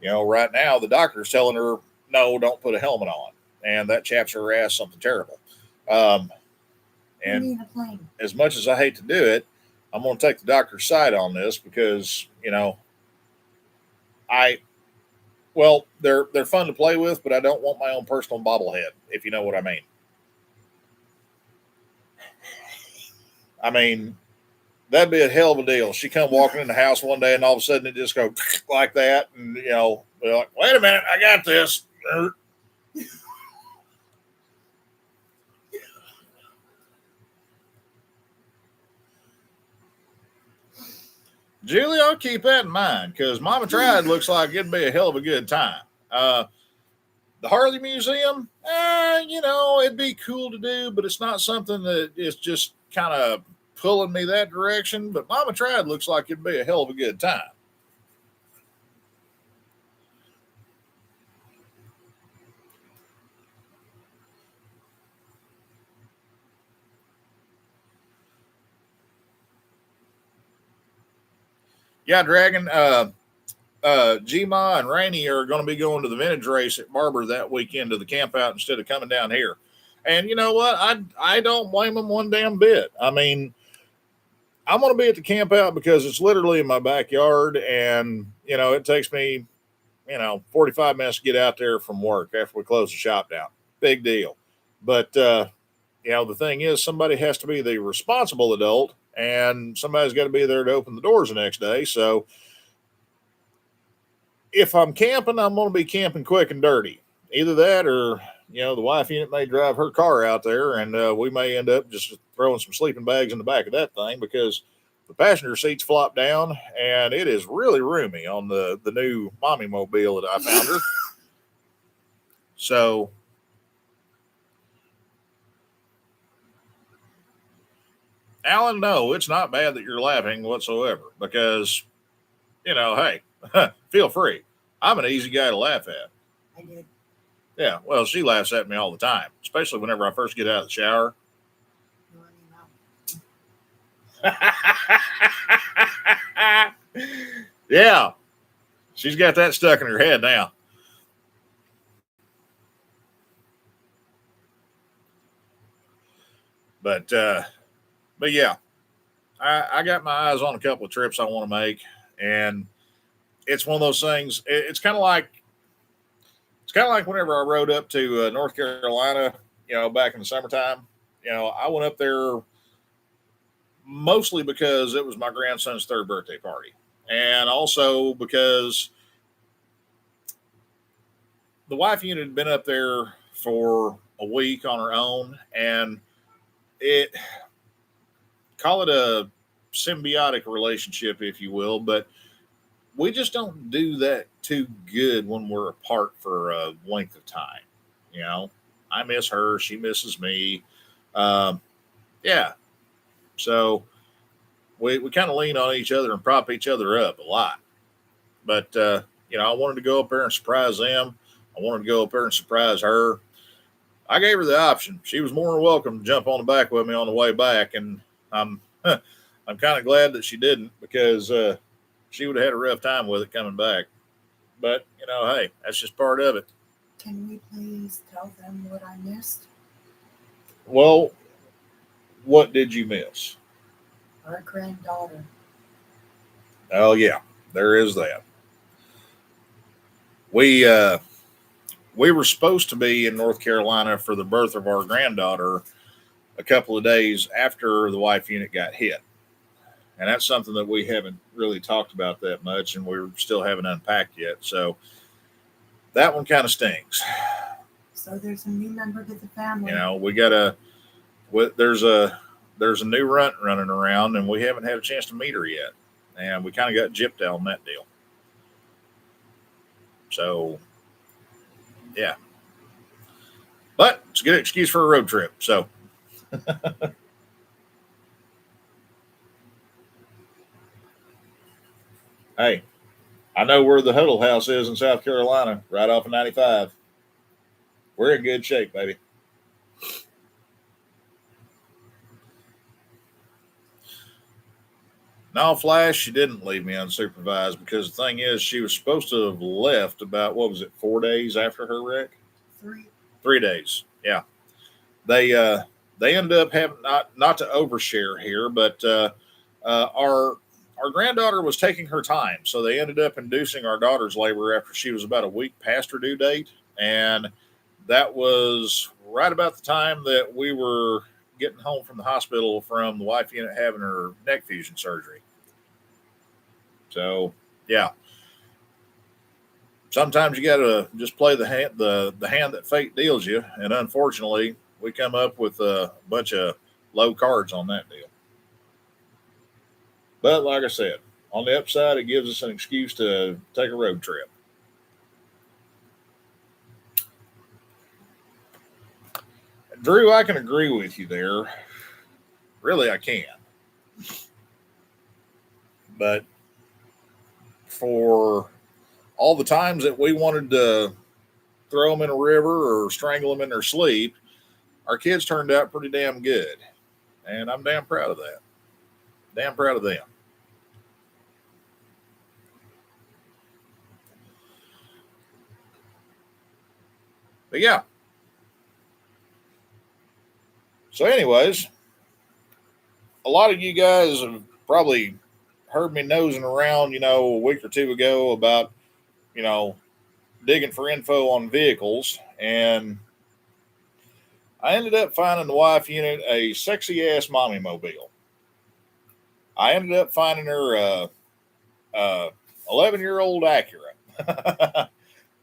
B: right now the doctor's telling her no, don't put a helmet on, and that chaps her ass something terrible. Um,
A: You
B: and
A: need a plane.
B: as much as I hate to do it, I'm going to take the doctor's side on this because I they're fun to play with, but I don't want my own personal bobblehead, if you know what I mean. I mean, that'd be a hell of a deal. She come walking in the house one day and all of a sudden it just go like that, and they're like, "Wait a minute, I got this." Julie, I'll keep that in mind because Mama Tried looks like it'd be a hell of a good time. The Harley Museum, it'd be cool to do, but it's not something that is just kind of pulling me that direction. But Mama Tried looks like it'd be a hell of a good time. Yeah, Dragon. Gma and Rainey are going to be going to the vintage race at Barber that weekend to the camp out instead of coming down here. And you know what? I don't blame them one damn bit. I mean, I'm going to be at the camp out because it's literally in my backyard, and it takes me 45 minutes to get out there from work after we close the shop down. Big deal. But the thing is, somebody has to be the responsible adult, and somebody's got to be there to open the doors the next day. So if I'm camping, I'm going to be camping quick and dirty. Either that or, the wife unit may drive her car out there, and we may end up just throwing some sleeping bags in the back of that thing because the passenger seats flop down and it is really roomy on the new mommy mobile that I found her. So, Alan, no, it's not bad that you're laughing whatsoever because, hey, feel free. I'm an easy guy to laugh at.
A: I did.
B: Yeah, well, she laughs at me all the time, especially whenever I first get out of the shower. Yeah, she's got that stuck in her head now. But yeah, I got my eyes on a couple of trips I want to make, and it's one of those things. It's kind of like whenever I rode up to North Carolina, back in the summertime. I went up there mostly because it was my grandson's third birthday party, and also because the wife unit had been up there for a week on her own, and it call it a symbiotic relationship, if you will, but we just don't do that too good when we're apart for a length of time. You know, I miss her, she misses me. Um, yeah, so we kind of lean on each other and prop each other up a lot. But I wanted to go up there and surprise them. I wanted to go up there and surprise her. I gave her the option. She was more than welcome to jump on the back with me on the way back, and I'm I'm kind of glad that she didn't, because she would have had a rough time with it coming back. But hey, that's just part of it.
A: Can we please tell them what I missed?
B: Well, what did you miss?
A: Our granddaughter.
B: Oh yeah, there is that. We were supposed to be in North Carolina for the birth of our granddaughter a couple of days after the wife unit got hit. And that's something that we haven't really talked about that much, and we still haven't unpacked yet. So that one kind of stings.
A: So there's a new member to the family.
B: We got there's a new runt running around, and we haven't had a chance to meet her yet. And we kind of got gypped out on that deal. So, yeah. But it's a good excuse for a road trip. So, hey, I know where the Huddle House is in South Carolina, right off of 95. We're in good shape, baby. No, Flash, she didn't leave me unsupervised, because the thing is, she was supposed to have left about, 4 days after her wreck?
A: 3.
B: 3 days, yeah. They ended up having, not to overshare here, but our granddaughter was taking her time, so they ended up inducing our daughter's labor after she was about a week past her due date, and that was right about the time that we were getting home from the hospital from the wife unit having her neck fusion surgery. So, yeah. Sometimes you got to just play the hand that fate deals you, and unfortunately, we come up with a bunch of low cards on that deal. But like I said, on the upside, it gives us an excuse to take a road trip. Drew, I can agree with you there. Really, I can. But for all the times that we wanted to throw them in a river or strangle them in their sleep, our kids turned out pretty damn good. And I'm damn proud of that. Damn proud of them. But yeah. So, anyways, a lot of you guys have probably heard me nosing around, a week or two ago about, digging for info on vehicles. And I ended up finding the wife unit a sexy ass mommy mobile. I ended up finding her a 11-year-old Acura.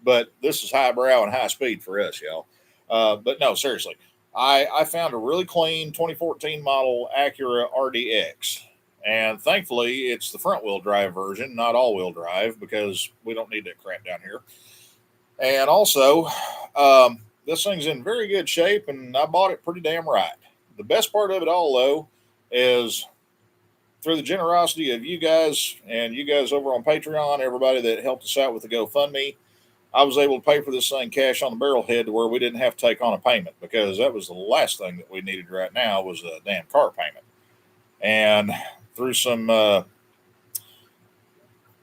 B: But this is highbrow and high speed for us, y'all. But no, seriously. I found a really clean 2014 model Acura RDX. And thankfully, it's the front wheel drive version, not all wheel drive, because we don't need that crap down here. And also, this thing's in very good shape, and I bought it pretty damn right. The best part of it all, though, is through the generosity of you guys and you guys over on Patreon, everybody that helped us out with the GoFundMe, I was able to pay for this thing cash on the barrelhead to where we didn't have to take on a payment, because that was the last thing that we needed right now was a damn car payment. And through some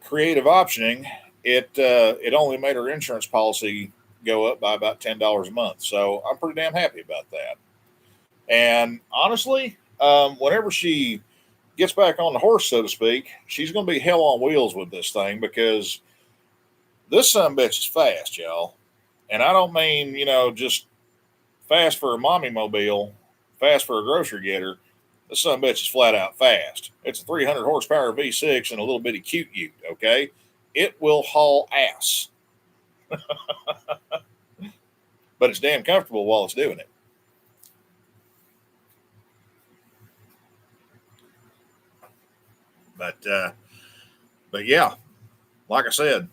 B: creative optioning, it only made our insurance policy go up by about $10 a month. So I'm pretty damn happy about that. And honestly, whenever she gets back on the horse, so to speak, she's going to be hell on wheels with this thing, because this sumbitch is fast, y'all. And I don't mean, just fast for a mommy mobile, fast for a grocery getter. This sumbitch is flat out fast. It's a 300 horsepower V6 and a little bitty cute ute, okay? It will haul ass. But it's damn comfortable while it's doing it. But yeah, like I said,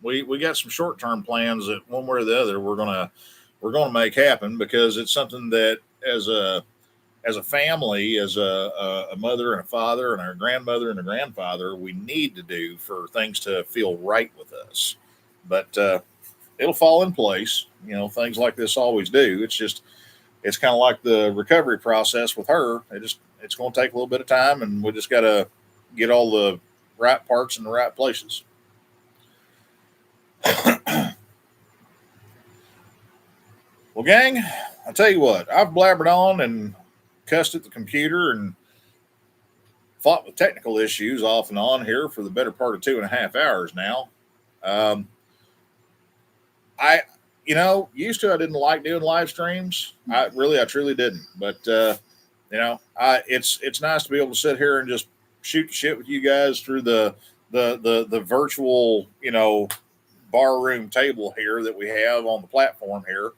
B: we got some short term plans that one way or the other we're gonna make happen, because it's something that as a family, as a mother and a father and our grandmother and a grandfather, we need to do for things to feel right with us. But it'll fall in place. Things like this always do. It's kind of like the recovery process with her. It's going to take a little bit of time, and we just got to get all the right parts in the right places. Well, gang, I tell you what, I've blabbered on and cussed at the computer and fought with technical issues off and on here for the better part of 2.5 hours now. I used to, I didn't like doing live streams. I truly didn't. But it's nice to be able to sit here and just shoot the shit with you guys through the virtual, bar room table here that we have on the platform here.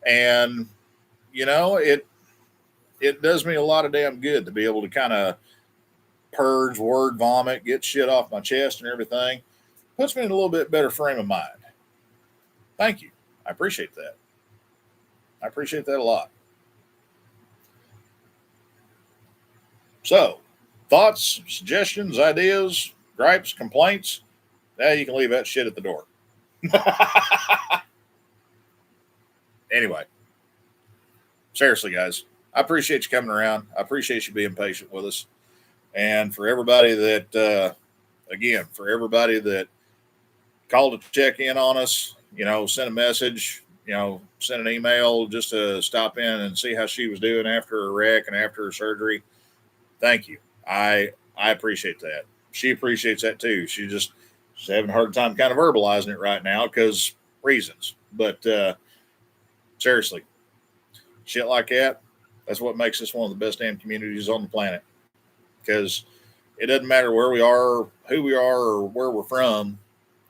B: And it does me a lot of damn good to be able to kind of purge, word vomit, get shit off my chest and everything. Puts me in a little bit better frame of mind. Thank you. I appreciate that. I appreciate that a lot. So, thoughts, suggestions, ideas, gripes, complaints, you can leave that shit at the door. Anyway, seriously, guys, I appreciate you coming around. I appreciate you being patient with us. And for everybody that, for everybody that called to check in on us, sent a message, sent an email just to stop in and see how she was doing after her wreck and after her surgery. Thank you. I appreciate that. She appreciates that too. She's having a hard time kind of verbalizing it right now because reasons. But seriously, shit like that, that's what makes this one of the best damn communities on the planet. Because it doesn't matter where we are, who we are, or where we're from.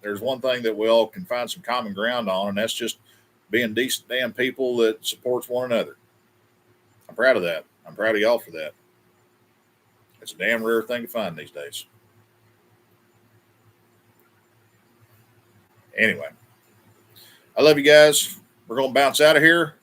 B: There's one thing that we all can find some common ground on, and that's just being decent damn people that supports one another. I'm proud of that. I'm proud of y'all for that. It's a damn rare thing to find these days. Anyway, I love you guys. We're going to bounce out of here.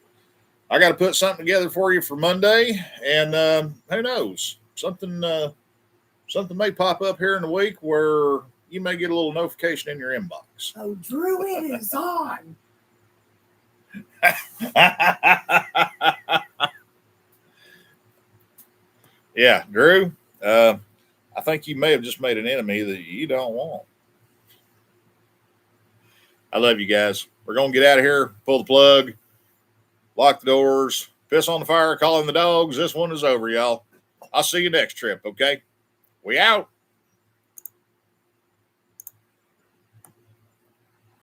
B: I got to put something together for you for Monday, and who knows? Something may pop up here in the week where you may get a little notification in your inbox.
A: Oh, Drew, it is on.
B: Yeah, Drew, I think you may have just made an enemy that you don't want. I love you guys. We're going to get out of here, pull the plug, lock the doors, piss on the fire, call in the dogs. This one is over, y'all. I'll see you next trip, okay? We out.